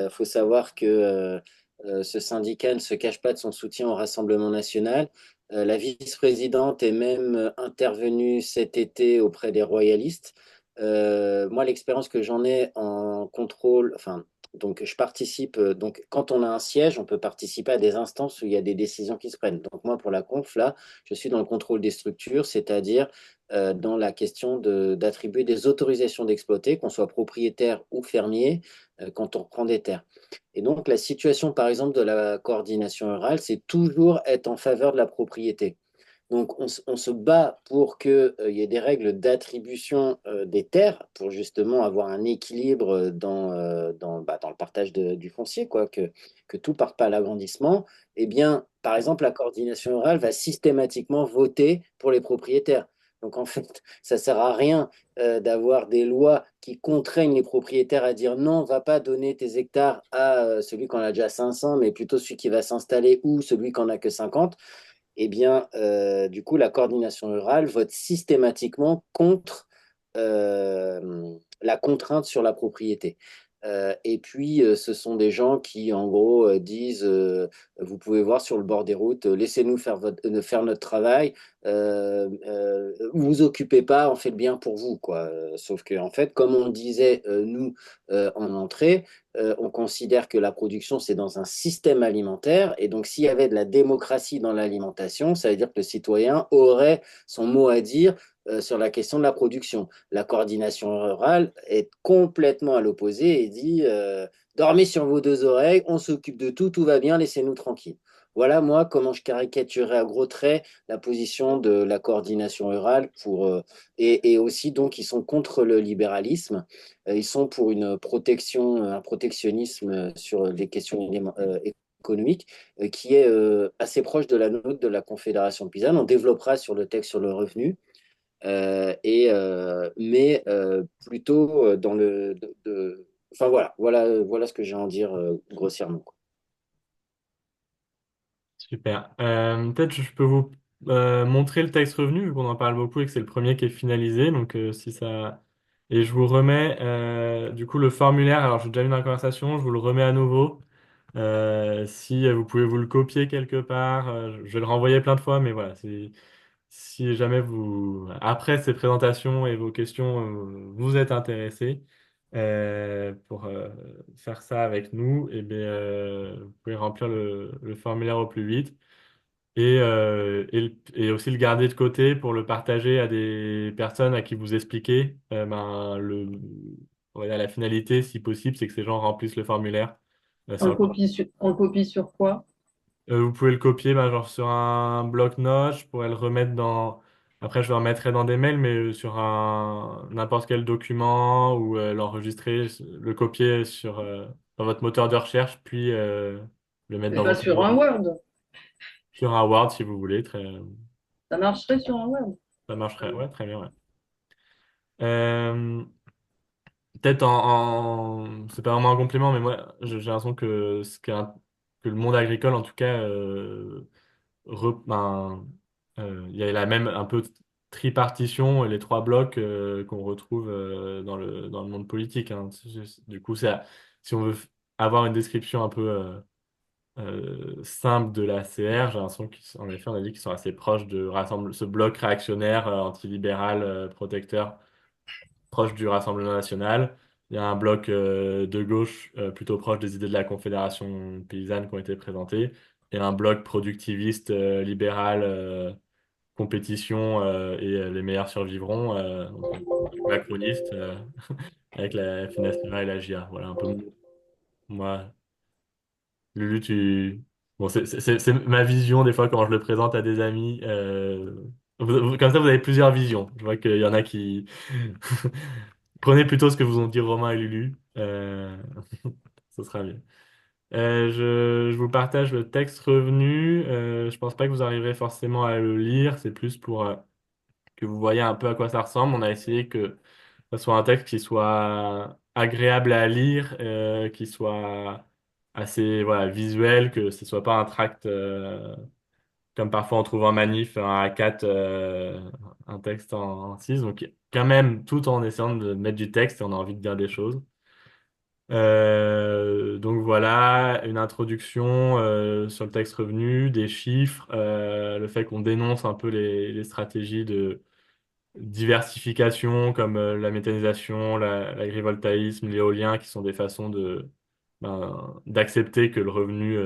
Faut savoir que ce syndicat ne se cache pas de son soutien au Rassemblement national. La vice-présidente est même intervenue cet été auprès des royalistes. Moi, l'expérience que j'en ai en contrôle, enfin, donc je participe, donc quand on a un siège, on peut participer à des instances où il y a des décisions qui se prennent. Donc moi, pour la conf, là, je suis dans le contrôle des structures, c'est-à-dire dans la question d'attribuer des autorisations d'exploiter, qu'on soit propriétaire ou fermier, quand on reprend des terres. Et donc, la situation, par exemple, de la coordination rurale, c'est toujours être en faveur de la propriété. Donc, on se bat pour qu'il y ait des règles d'attribution des terres, pour justement avoir un équilibre dans le partage du foncier, quoi, que tout ne parte pas à l'agrandissement. Eh bien, par exemple, la coordination rurale va systématiquement voter pour les propriétaires. Donc, en fait, ça ne sert à rien d'avoir des lois qui contraignent les propriétaires à dire non, va pas donner tes hectares à celui qui en a déjà 500, mais plutôt celui qui va s'installer ou celui qui en a que 50. Eh bien, du coup, la coordination rurale vote systématiquement contre la contrainte sur la propriété. Et puis, ce sont des gens qui, en gros, disent, vous pouvez voir sur le bord des routes, laissez-nous faire notre travail, vous occupez pas, on fait le bien pour vous, quoi. Sauf que, en fait, comme on disait, nous, en entrée, on considère que la production, c'est dans un système alimentaire. Et donc, s'il y avait de la démocratie dans l'alimentation, ça veut dire que le citoyen aurait son mot à dire sur la question de la production. La coordination rurale est complètement à l'opposé et dit dormez sur vos deux oreilles, on s'occupe de tout, tout va bien, laissez-nous tranquilles. Voilà, moi, comment je caricaturerais à gros traits la position de la coordination rurale et aussi, donc, ils sont contre le libéralisme. Ils sont pour une protection, un protectionnisme sur les questions économiques qui est assez proche de la nôtre, de la Confédération paysanne. On développera sur le texte sur le revenu, mais plutôt dans enfin voilà ce que j'ai à en dire grossièrement, quoi. Super. Peut-être je peux vous montrer le texte revenu, vu qu'on en parle beaucoup et que c'est le premier qui est finalisé. Donc, si ça... Et je vous remets du coup le formulaire. Alors, j'ai déjà eu dans la conversation, je vous le remets à nouveau. Si vous pouvez vous le copier quelque part, je vais le renvoyer plein de fois, mais voilà, si jamais après ces présentations et vos questions, vous êtes intéressés pour faire ça avec nous, et bien, vous pouvez remplir le formulaire au plus vite et aussi le garder de côté pour le partager à des personnes à qui vous expliquez on va dire la finalité, si possible, c'est que ces gens remplissent le formulaire. On le copie sur quoi? Vous pouvez le copier genre sur un bloc-notes, je pourrais le remettre dans... Après, je le remettrai dans des mails, mais sur n'importe quel document ou l'enregistrer, le copier dans votre moteur de recherche, puis le mettre Mais dans pas votre sur un bureau. Word. Sur un Word, si vous voulez. Ça marcherait sur un Word. Ça marcherait. Ouais, très bien, ouais. Euh, Peut-être c'est pas vraiment un complément, mais moi, j'ai l'impression que, que le monde agricole, en tout cas, il y a la même un peu tripartition, les trois blocs qu'on retrouve dans le monde politique, hein. Du coup, si on veut avoir une description un peu simple de la CR, j'ai l'impression qu'en effet, on a dit qu'ils sont assez proches ce bloc réactionnaire, antilibéral, protecteur, proche du Rassemblement national. Il y a un bloc de gauche plutôt proche des idées de la Confédération paysanne qui ont été présentées, et un bloc productiviste, libéral, compétition les meilleurs survivront, donc un bloc macroniste avec la FNSEA et la JA. Voilà un peu moi. Lulu, Bon, c'est ma vision des fois quand je le présente à des amis. Comme ça, vous avez plusieurs visions. Je vois qu'il y en a qui... Prenez plutôt ce que vous ont dit Romain et Lulu. Ce sera mieux. Je vous partage le texte revenu. Je pense pas que vous arriverez forcément à le lire. C'est plus pour que vous voyez un peu à quoi ça ressemble. On a essayé que ce soit un texte qui soit agréable à lire, qui soit assez voilà, visuel, que ce soit pas un tract comme parfois on trouve en manif, un A4, un texte en 6. Donc quand même, tout en essayant de mettre du texte, et on a envie de dire des choses. Donc voilà, une introduction sur le texte revenu, des chiffres, le fait qu'on dénonce un peu les stratégies de diversification comme la méthanisation, l'agrivoltaïsme, l'éolien, qui sont des façons d'accepter que le revenu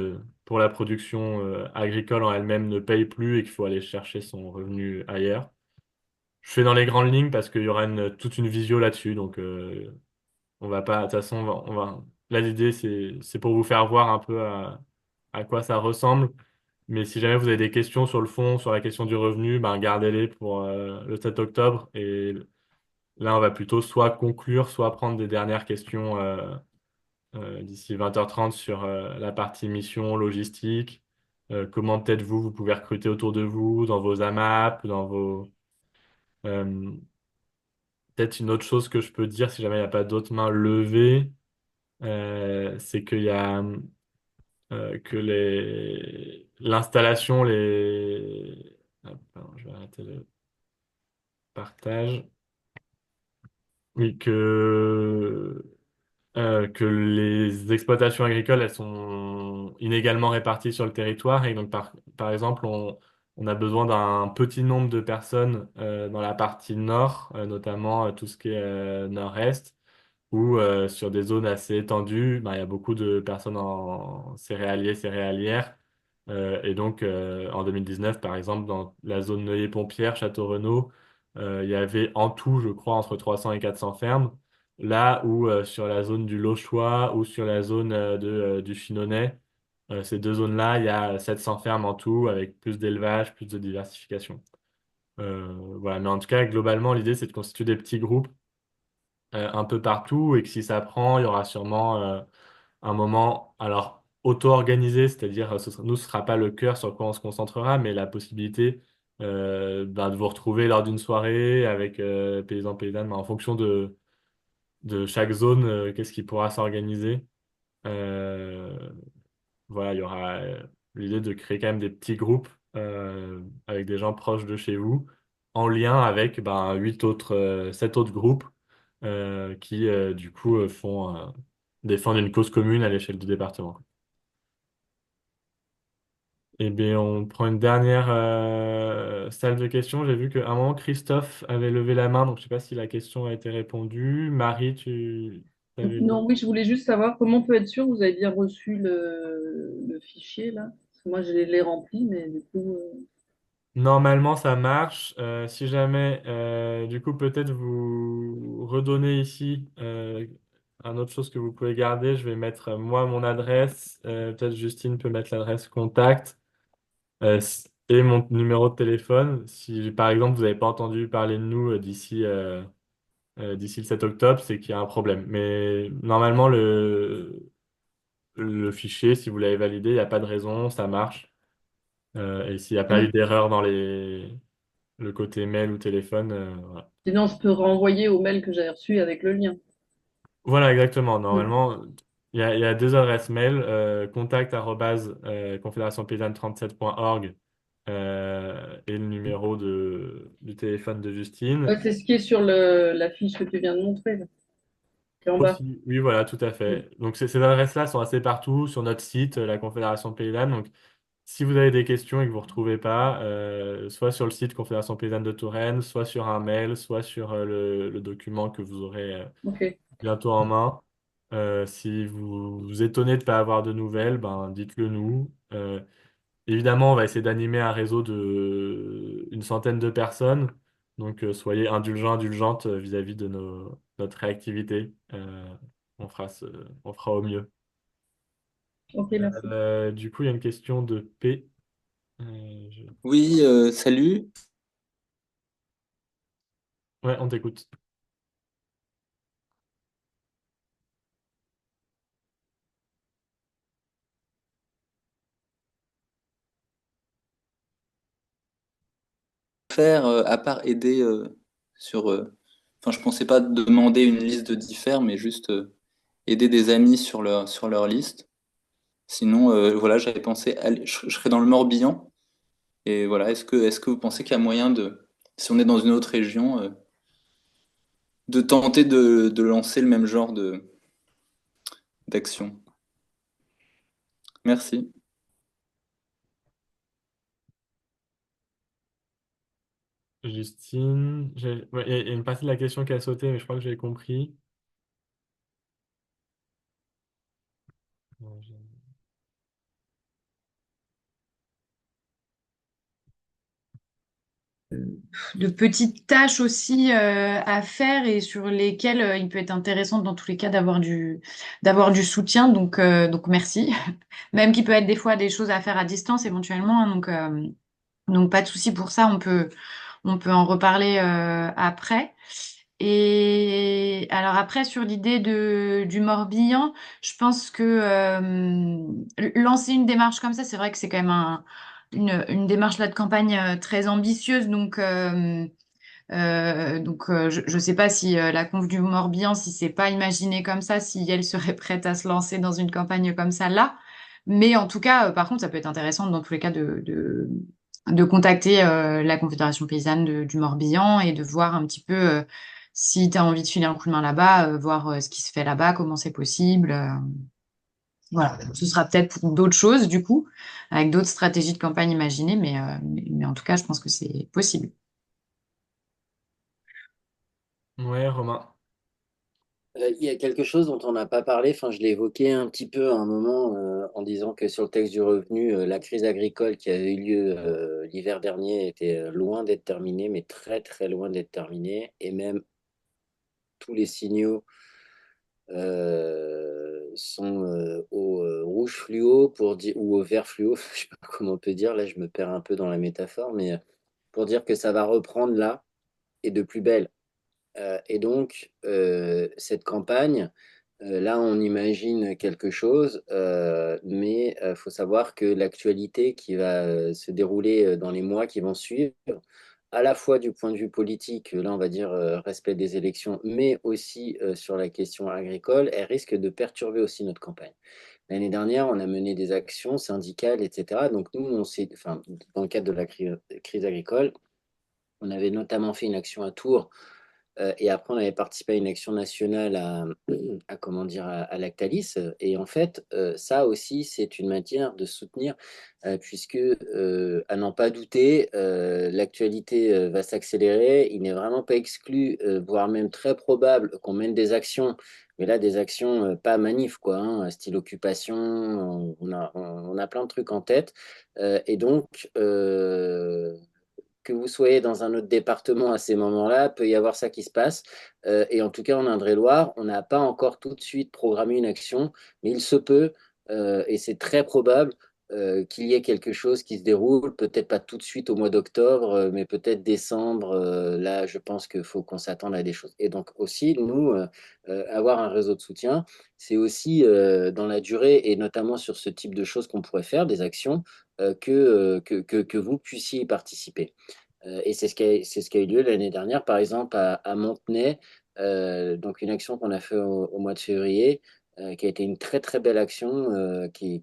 pour la production agricole en elle-même ne paye plus et qu'il faut aller chercher son revenu ailleurs. Je fais dans les grandes lignes parce qu'il y aura toute une visio là-dessus, donc on va pas, de toute façon, là l'idée c'est pour vous faire voir un peu à quoi ça ressemble. Mais si jamais vous avez des questions sur le fond, sur la question du revenu, ben gardez-les pour le 7 octobre. Et là, on va plutôt soit conclure, soit prendre des dernières questions d'ici 20h30 sur la partie mission, logistique. Comment peut-être vous pouvez recruter autour de vous, dans vos AMAP, dans vos... euh, peut-être une autre chose que je peux dire si jamais il n'y a pas d'autres mains levées, c'est qu'il y a que l'installation, Hop, pardon, je vais arrêter le partage. Oui, que les exploitations agricoles, elles sont inégalement réparties sur le territoire. Et donc, par exemple, on a besoin d'un petit nombre de personnes dans la partie nord, notamment tout ce qui est nord-est, où sur des zones assez étendues, ben, il y a beaucoup de personnes en céréaliers, céréalières. Et donc, en 2019, par exemple, dans la zone Neuilly-Pompière, Château-Renaud, il y avait en tout, je crois, entre 300 et 400 fermes. Là où sur la zone du Lochois ou sur la zone du Chinonais, ces deux zones-là, il y a 700 fermes en tout, avec plus d'élevage, plus de diversification. Voilà. Mais en tout cas, globalement, l'idée, c'est de constituer des petits groupes un peu partout et que si ça prend, il y aura sûrement un moment, alors auto-organisé, c'est-à-dire nous, ce sera pas le cœur sur quoi on se concentrera, mais la possibilité ben, de vous retrouver lors d'une soirée avec paysans, paysannes, ben, en fonction de chaque zone, qu'est-ce qui pourra s'organiser. Euh, voilà, il y aura l'idée de créer quand même des petits groupes avec des gens proches de chez vous, en lien avec ben, 7 autres groupes qui, du coup, défendent une cause commune à l'échelle du département. Eh bien, on prend une dernière salle de questions. J'ai vu qu'à un moment, Christophe avait levé la main, donc je ne sais pas si la question a été répondue. Marie, tu avais... Non, oui, je voulais juste savoir comment on peut être sûr que vous avez bien reçu le fichier là. Parce que moi, je l'ai rempli, mais du coup, Normalement, ça marche. Si jamais, du coup, peut-être vous redonnez ici un autre chose que vous pouvez garder. Je vais mettre moi mon adresse. Peut-être Justine peut mettre l'adresse contact et mon numéro de téléphone. Si par exemple vous n'avez pas entendu parler de nous d'ici le 7 octobre, c'est qu'il y a un problème. Mais normalement, le fichier, si vous l'avez validé, il n'y a pas de raison, ça marche. Et s'il n'y a pas eu d'erreur dans le côté mail ou téléphone. Voilà. sinon, je peux renvoyer au mail que j'avais reçu avec le lien. Voilà, exactement. Mm. Normalement, il y a deux adresses mail, contact@confédérationpaysanne37.org et le numéro du téléphone de Justine. Ouais, c'est ce qui est sur la fiche que tu viens de montrer, là, qui est en bas. Aussi, oui, voilà, tout à Mm. fait. Donc, ces adresses-là sont assez partout sur notre site, la Confédération Paysanne. Donc, si vous avez des questions et que vous ne retrouvez pas, soit sur le site Confédération Paysanne de Touraine, soit sur un mail, soit sur le document que vous aurez Ok. bientôt en main. Si vous vous étonnez de ne pas avoir de nouvelles, ben, dites-le nous. Évidemment, on va essayer d'animer un réseau de une centaine de personnes. Donc, soyez indulgents, indulgentes vis-à-vis de notre réactivité. On fera au mieux. Ok, merci. Du coup, il y a une question de P. Je- Oui, salut. Ouais, on t'écoute. Faire à part aider sur. Enfin, je pensais pas demander une liste de diffères, mais juste aider des amis sur leur liste. Sinon, voilà, j'avais pensé, je serais dans le Morbihan. Et voilà, est-ce que vous pensez qu'il y a moyen de, si on est dans une autre région, de tenter de lancer le même genre d'action? Merci. Justine, ouais, il y a une partie de la question qui a sauté, mais je crois que j'ai compris. De petites tâches aussi à faire et sur lesquelles il peut être intéressant dans tous les cas d'avoir du soutien. Donc merci. Même qu'il peut être des fois des choses à faire à distance éventuellement, hein. Donc pas de souci pour ça. On peut en reparler après. Et alors après, sur l'idée du Morbihan, je pense que lancer une démarche comme ça, c'est vrai que c'est quand même une démarche là de campagne très ambitieuse. Je ne sais pas si la conf du Morbihan, si c'est pas imaginé comme ça, si elle serait prête à se lancer dans une campagne comme ça là. Mais en tout cas, par contre, ça peut être intéressant dans tous les cas de contacter la Confédération paysanne du Morbihan et de voir un petit peu si tu as envie de filer un coup de main là-bas, voir ce qui se fait là-bas, comment c'est possible. Voilà, ce sera peut-être pour d'autres choses du coup, avec d'autres stratégies de campagne imaginées, mais en tout cas, je pense que c'est possible. Ouais, Romain. Il y a quelque chose dont on n'a pas parlé, enfin je l'ai évoqué un petit peu à un moment en disant que sur le texte du revenu, la crise agricole qui avait eu lieu l'hiver dernier était loin d'être terminée, mais très très loin d'être terminée, et même tous les signaux sont au rouge fluo pour dire, ou au vert fluo, je sais pas comment on peut dire, là je me perds un peu dans la métaphore, mais pour dire que ça va reprendre là et de plus belle. Et donc, cette campagne, là, on imagine quelque chose, mais il faut savoir que l'actualité qui va se dérouler dans les mois qui vont suivre, à la fois du point de vue politique, là, on va dire respect des élections, mais aussi sur la question agricole, elle risque de perturber aussi notre campagne. L'année dernière, on a mené des actions syndicales, etc. Donc, nous, enfin, dans le cadre de la crise agricole, on avait notamment fait une action à Tours et après, on avait participé à une action nationale comment dire, à Lactalis. Et en fait, ça aussi, c'est une matière de soutenir, puisque, à n'en pas douter, l'actualité va s'accélérer. Il n'est vraiment pas exclu, voire même très probable qu'on mène des actions. Mais là, des actions pas manif, quoi, hein, style occupation, on a plein de trucs en tête. Et donc, que vous soyez dans un autre département à ces moments-là, peut y avoir ça qui se passe. Et en tout cas, en Indre-et-Loire, on n'a pas encore tout de suite programmé une action, mais il se peut, et c'est très probable, qu'il y ait quelque chose qui se déroule, peut-être pas tout de suite au mois d'octobre, mais peut-être décembre. Là, je pense qu'il faut qu'on s'attende à des choses. Et donc aussi, nous, avoir un réseau de soutien, c'est aussi dans la durée, et notamment sur ce type de choses qu'on pourrait faire, des actions, que vous puissiez y participer. Et c'est ce qui a eu lieu l'année dernière, par exemple, à Montenay, donc une action qu'on a fait au mois de février, qui a été une très très belle action, qui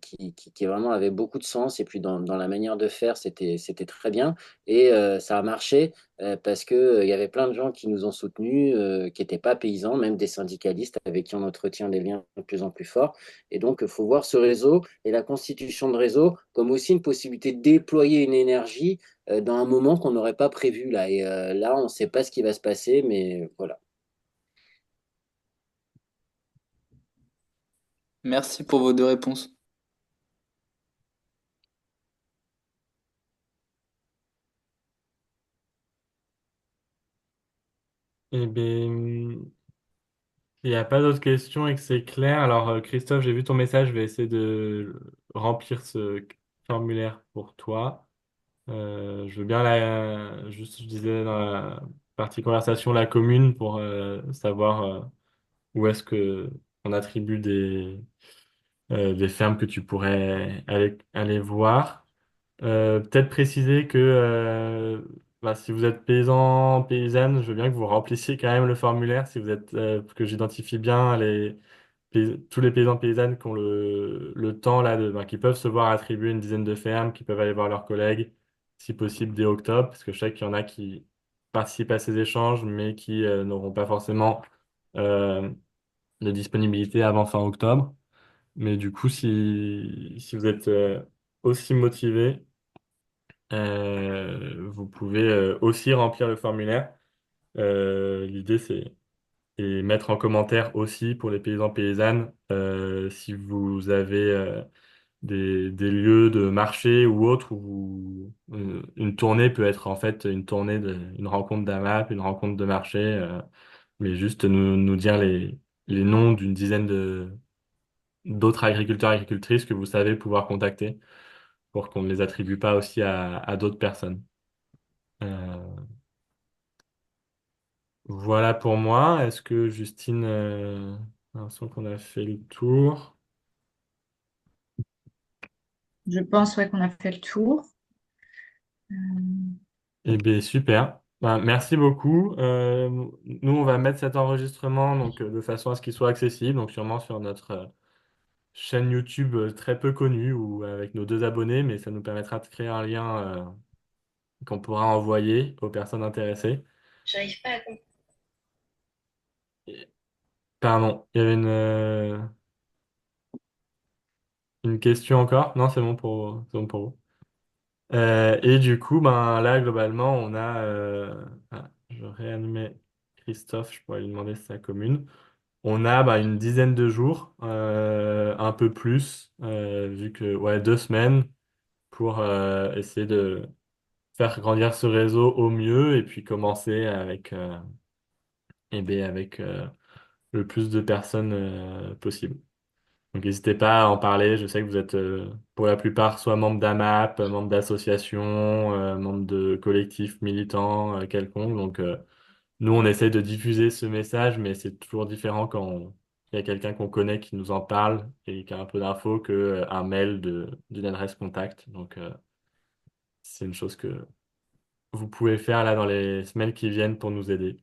vraiment avait beaucoup de sens. Et puis dans la manière de faire, c'était très bien. Et ça a marché parce que, il y avait plein de gens qui nous ont soutenus, qui n'étaient pas paysans, même des syndicalistes avec qui on entretient des liens de plus en plus forts. Et donc, il faut voir ce réseau et la constitution de réseau comme aussi une possibilité de déployer une énergie dans un moment qu'on n'aurait pas prévu là. Et là, on ne sait pas ce qui va se passer, mais voilà. Merci pour vos deux réponses. Eh bien, Il n'y a pas d'autres questions et que c'est clair. Alors, Christophe, j'ai vu ton message, je vais essayer de remplir ce formulaire pour toi. Je veux bien juste, je disais dans la partie conversation, la commune pour savoir où est-ce que on attribue des fermes que tu pourrais aller voir. Peut-être préciser que bah, si vous êtes paysan, paysanne, je veux bien que vous remplissiez quand même le formulaire si vous êtes, que j'identifie bien tous les paysans paysannes qui ont le temps là bah, qui peuvent se voir attribuer une dizaine de fermes, qui peuvent aller voir leurs collègues, si possible dès octobre, parce que je sais qu'il y en a qui participent à ces échanges, mais qui n'auront pas forcément euh, de disponibilité avant fin octobre. Mais du coup, si vous êtes aussi motivé, vous pouvez aussi remplir le formulaire. L'idée, c'est et mettre en commentaire aussi pour les paysans paysannes si vous avez des lieux de marché ou autres où une tournée peut être en fait une tournée une rencontre d'AMAP, une rencontre de marché, mais juste nous dire les noms d'une dizaine d'autres agriculteurs et agricultrices que vous savez pouvoir contacter pour qu'on ne les attribue pas aussi à d'autres personnes. Euh, voilà pour moi. Est-ce que Justine, j'ai l'impression qu'on a fait le tour. Je pense ouais, qu'on a fait le tour. Euh, Eh bien, super. Ben, merci beaucoup. Nous, on va mettre cet enregistrement donc, de façon à ce qu'il soit accessible, donc sûrement sur notre chaîne YouTube très peu connue ou avec nos deux abonnés, mais ça nous permettra de créer un lien qu'on pourra envoyer aux personnes intéressées. J'arrive pas à comprendre. Et- Pardon, il y avait une question encore? Non, c'est bon pour vous. Et du coup, ben, là, globalement, on a... je réanimais Christophe, je pourrais lui demander sa commune. On a bah, une dizaine de jours, un peu plus, vu que ouais, 2 semaines pour essayer de faire grandir ce réseau au mieux et puis commencer avec le plus de personnes possible. Donc n'hésitez pas à en parler. Je sais que vous êtes pour la plupart soit membre d'AMAP, membre d'associations, membre de collectifs militants quelconques. Donc nous, on essaie de diffuser ce message, mais c'est toujours différent quand il y a quelqu'un qu'on connaît qui nous en parle et qui a un peu d'infos que un mail d'une adresse contact. Donc c'est une chose que vous pouvez faire là dans les semaines qui viennent pour nous aider.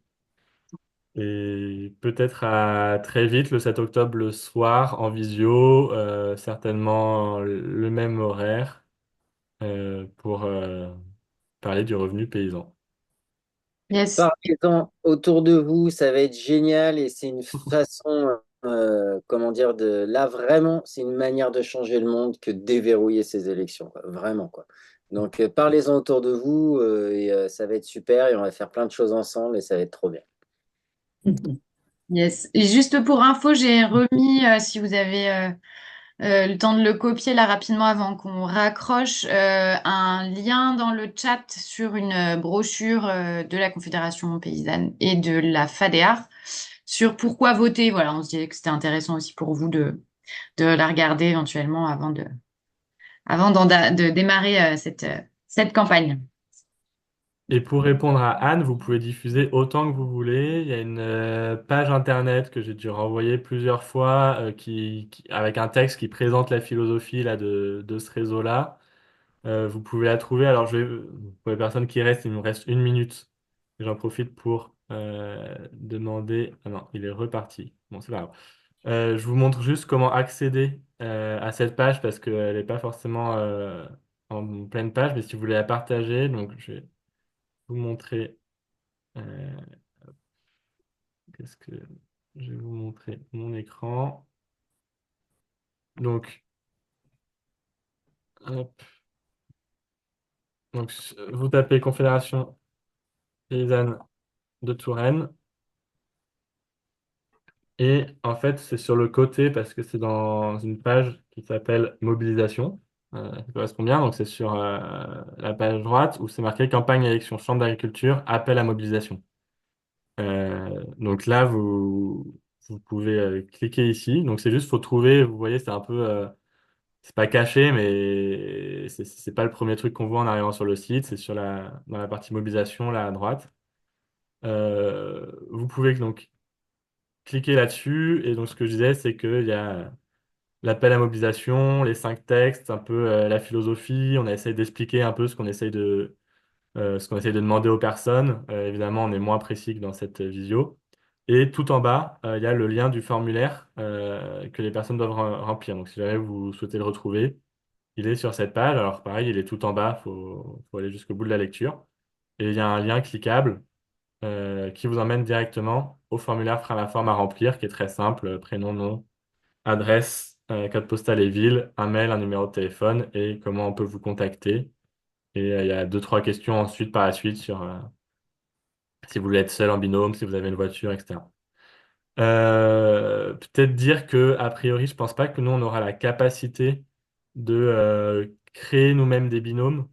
Et peut-être à très vite, le 7 octobre, le soir, en visio, certainement le même horaire pour parler du revenu paysan. Yes. Parlez-en autour de vous, ça va être génial et c'est une façon, comment dire, là vraiment, c'est une manière de changer le monde que déverrouiller ces élections, quoi. Vraiment, quoi. Donc, parlez-en autour de vous et ça va être super et on va faire plein de choses ensemble et ça va être trop bien. Yes. Et juste pour info, j'ai remis, si vous avez le temps de le copier là rapidement avant qu'on raccroche, un lien dans le chat sur une brochure de la Confédération paysanne et de la FADEAR sur pourquoi voter. Voilà, on se disait que c'était intéressant aussi pour vous de la regarder éventuellement de démarrer cette campagne. Et pour répondre à Anne, vous pouvez diffuser autant que vous voulez. Il y a une page internet que j'ai dû renvoyer plusieurs fois avec un texte qui présente la philosophie là, de ce réseau-là. Vous pouvez la trouver. Alors, pour les personnes qui restent, il nous reste 1 minute. J'en profite pour demander. Ah non, il est reparti. Bon, c'est pas grave. Je vous montre juste comment accéder à cette page parce qu'elle n'est pas forcément en pleine page, mais si vous voulez la partager, donc je vais vous montrer. euh, qu'est-ce que je vais vous montrer mon écran. Donc, hop. Donc, vous tapez Confédération paysanne de Touraine. Et en fait, c'est sur le côté parce que c'est dans une page qui s'appelle Mobilisation. Ça correspond bien. Donc, c'est sur la page droite où c'est marqué Campagne élection Chambre d'agriculture, appel à mobilisation. Donc là, vous pouvez cliquer ici. Donc c'est juste, faut trouver, vous voyez, c'est un peu, c'est pas caché, mais c'est pas le premier truc qu'on voit en arrivant sur le site. C'est dans la partie mobilisation, là à droite. Vous pouvez donc cliquer là-dessus. Et donc ce que je disais, c'est qu'il y a l'appel à mobilisation, les 5 textes, un peu la philosophie. On essaie d'expliquer un peu ce qu'on essaye de demander aux personnes. Évidemment, on est moins précis que dans cette visio. Et tout en bas, il y a le lien du formulaire que les personnes doivent remplir. Donc, si jamais vous souhaitez le retrouver, il est sur cette page. Alors, pareil, il est tout en bas. Faut aller jusqu'au bout de la lecture. Et il y a un lien cliquable qui vous emmène directement au formulaire Framaform à remplir, qui est très simple. Prénom, nom, adresse, code postal et ville, un mail, un numéro de téléphone et comment on peut vous contacter. Et il y a deux, trois questions ensuite par la suite sur si vous voulez être seul en binôme, si vous avez une voiture, etc. Peut-être dire que, a priori, je pense pas que nous, on aura la capacité de créer nous-mêmes des binômes.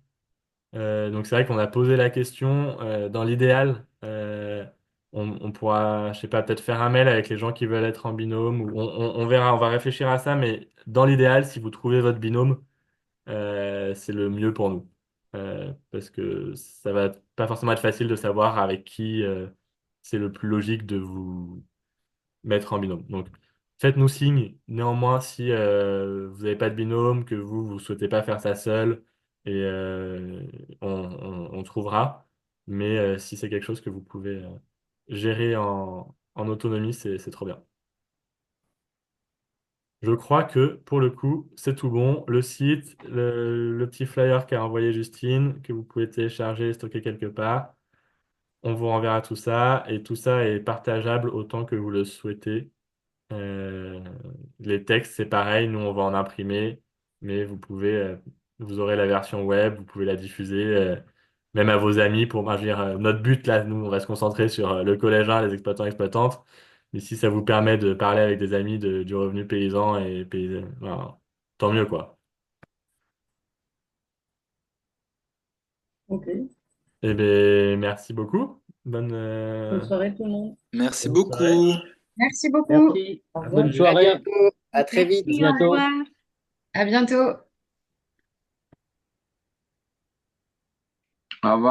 Donc c'est vrai qu'on a posé la question. Dans l'idéal, on pourra, je sais pas, peut-être faire un mail avec les gens qui veulent être en binôme. Ou on verra, on va réfléchir à ça. Mais dans l'idéal, si vous trouvez votre binôme, c'est le mieux pour nous. Parce que ça va pas forcément être facile de savoir avec qui c'est le plus logique de vous mettre en binôme. Donc, faites-nous signe, néanmoins, si vous n'avez pas de binôme, que vous souhaitez pas faire ça seul, et on trouvera. Mais si c'est quelque chose que vous pouvez gérer en autonomie, c'est trop bien. Je crois que pour le coup, c'est tout bon. Le site, le petit flyer qu'a envoyé Justine, que vous pouvez télécharger et stocker quelque part. On vous renverra tout ça et tout ça est partageable autant que vous le souhaitez. Euh, les textes, c'est pareil, nous on va en imprimer, mais vous aurez la version web, vous pouvez la diffuser même à vos amis pour, enfin, je veux dire, notre but là, nous on va se concentrer sur le collège 1, les exploitants exploitantes, mais si ça vous permet de parler avec des amis du revenu paysan et paysan, voilà, tant mieux quoi. Ok. Eh bien, merci beaucoup. Bonne soirée tout le monde. Merci Bonne soirée. beaucoup. Merci beaucoup. Merci. Au revoir. Bonne À soirée. bientôt, à très vite. À Merci, au bientôt. revoir. À bientôt. Au revoir.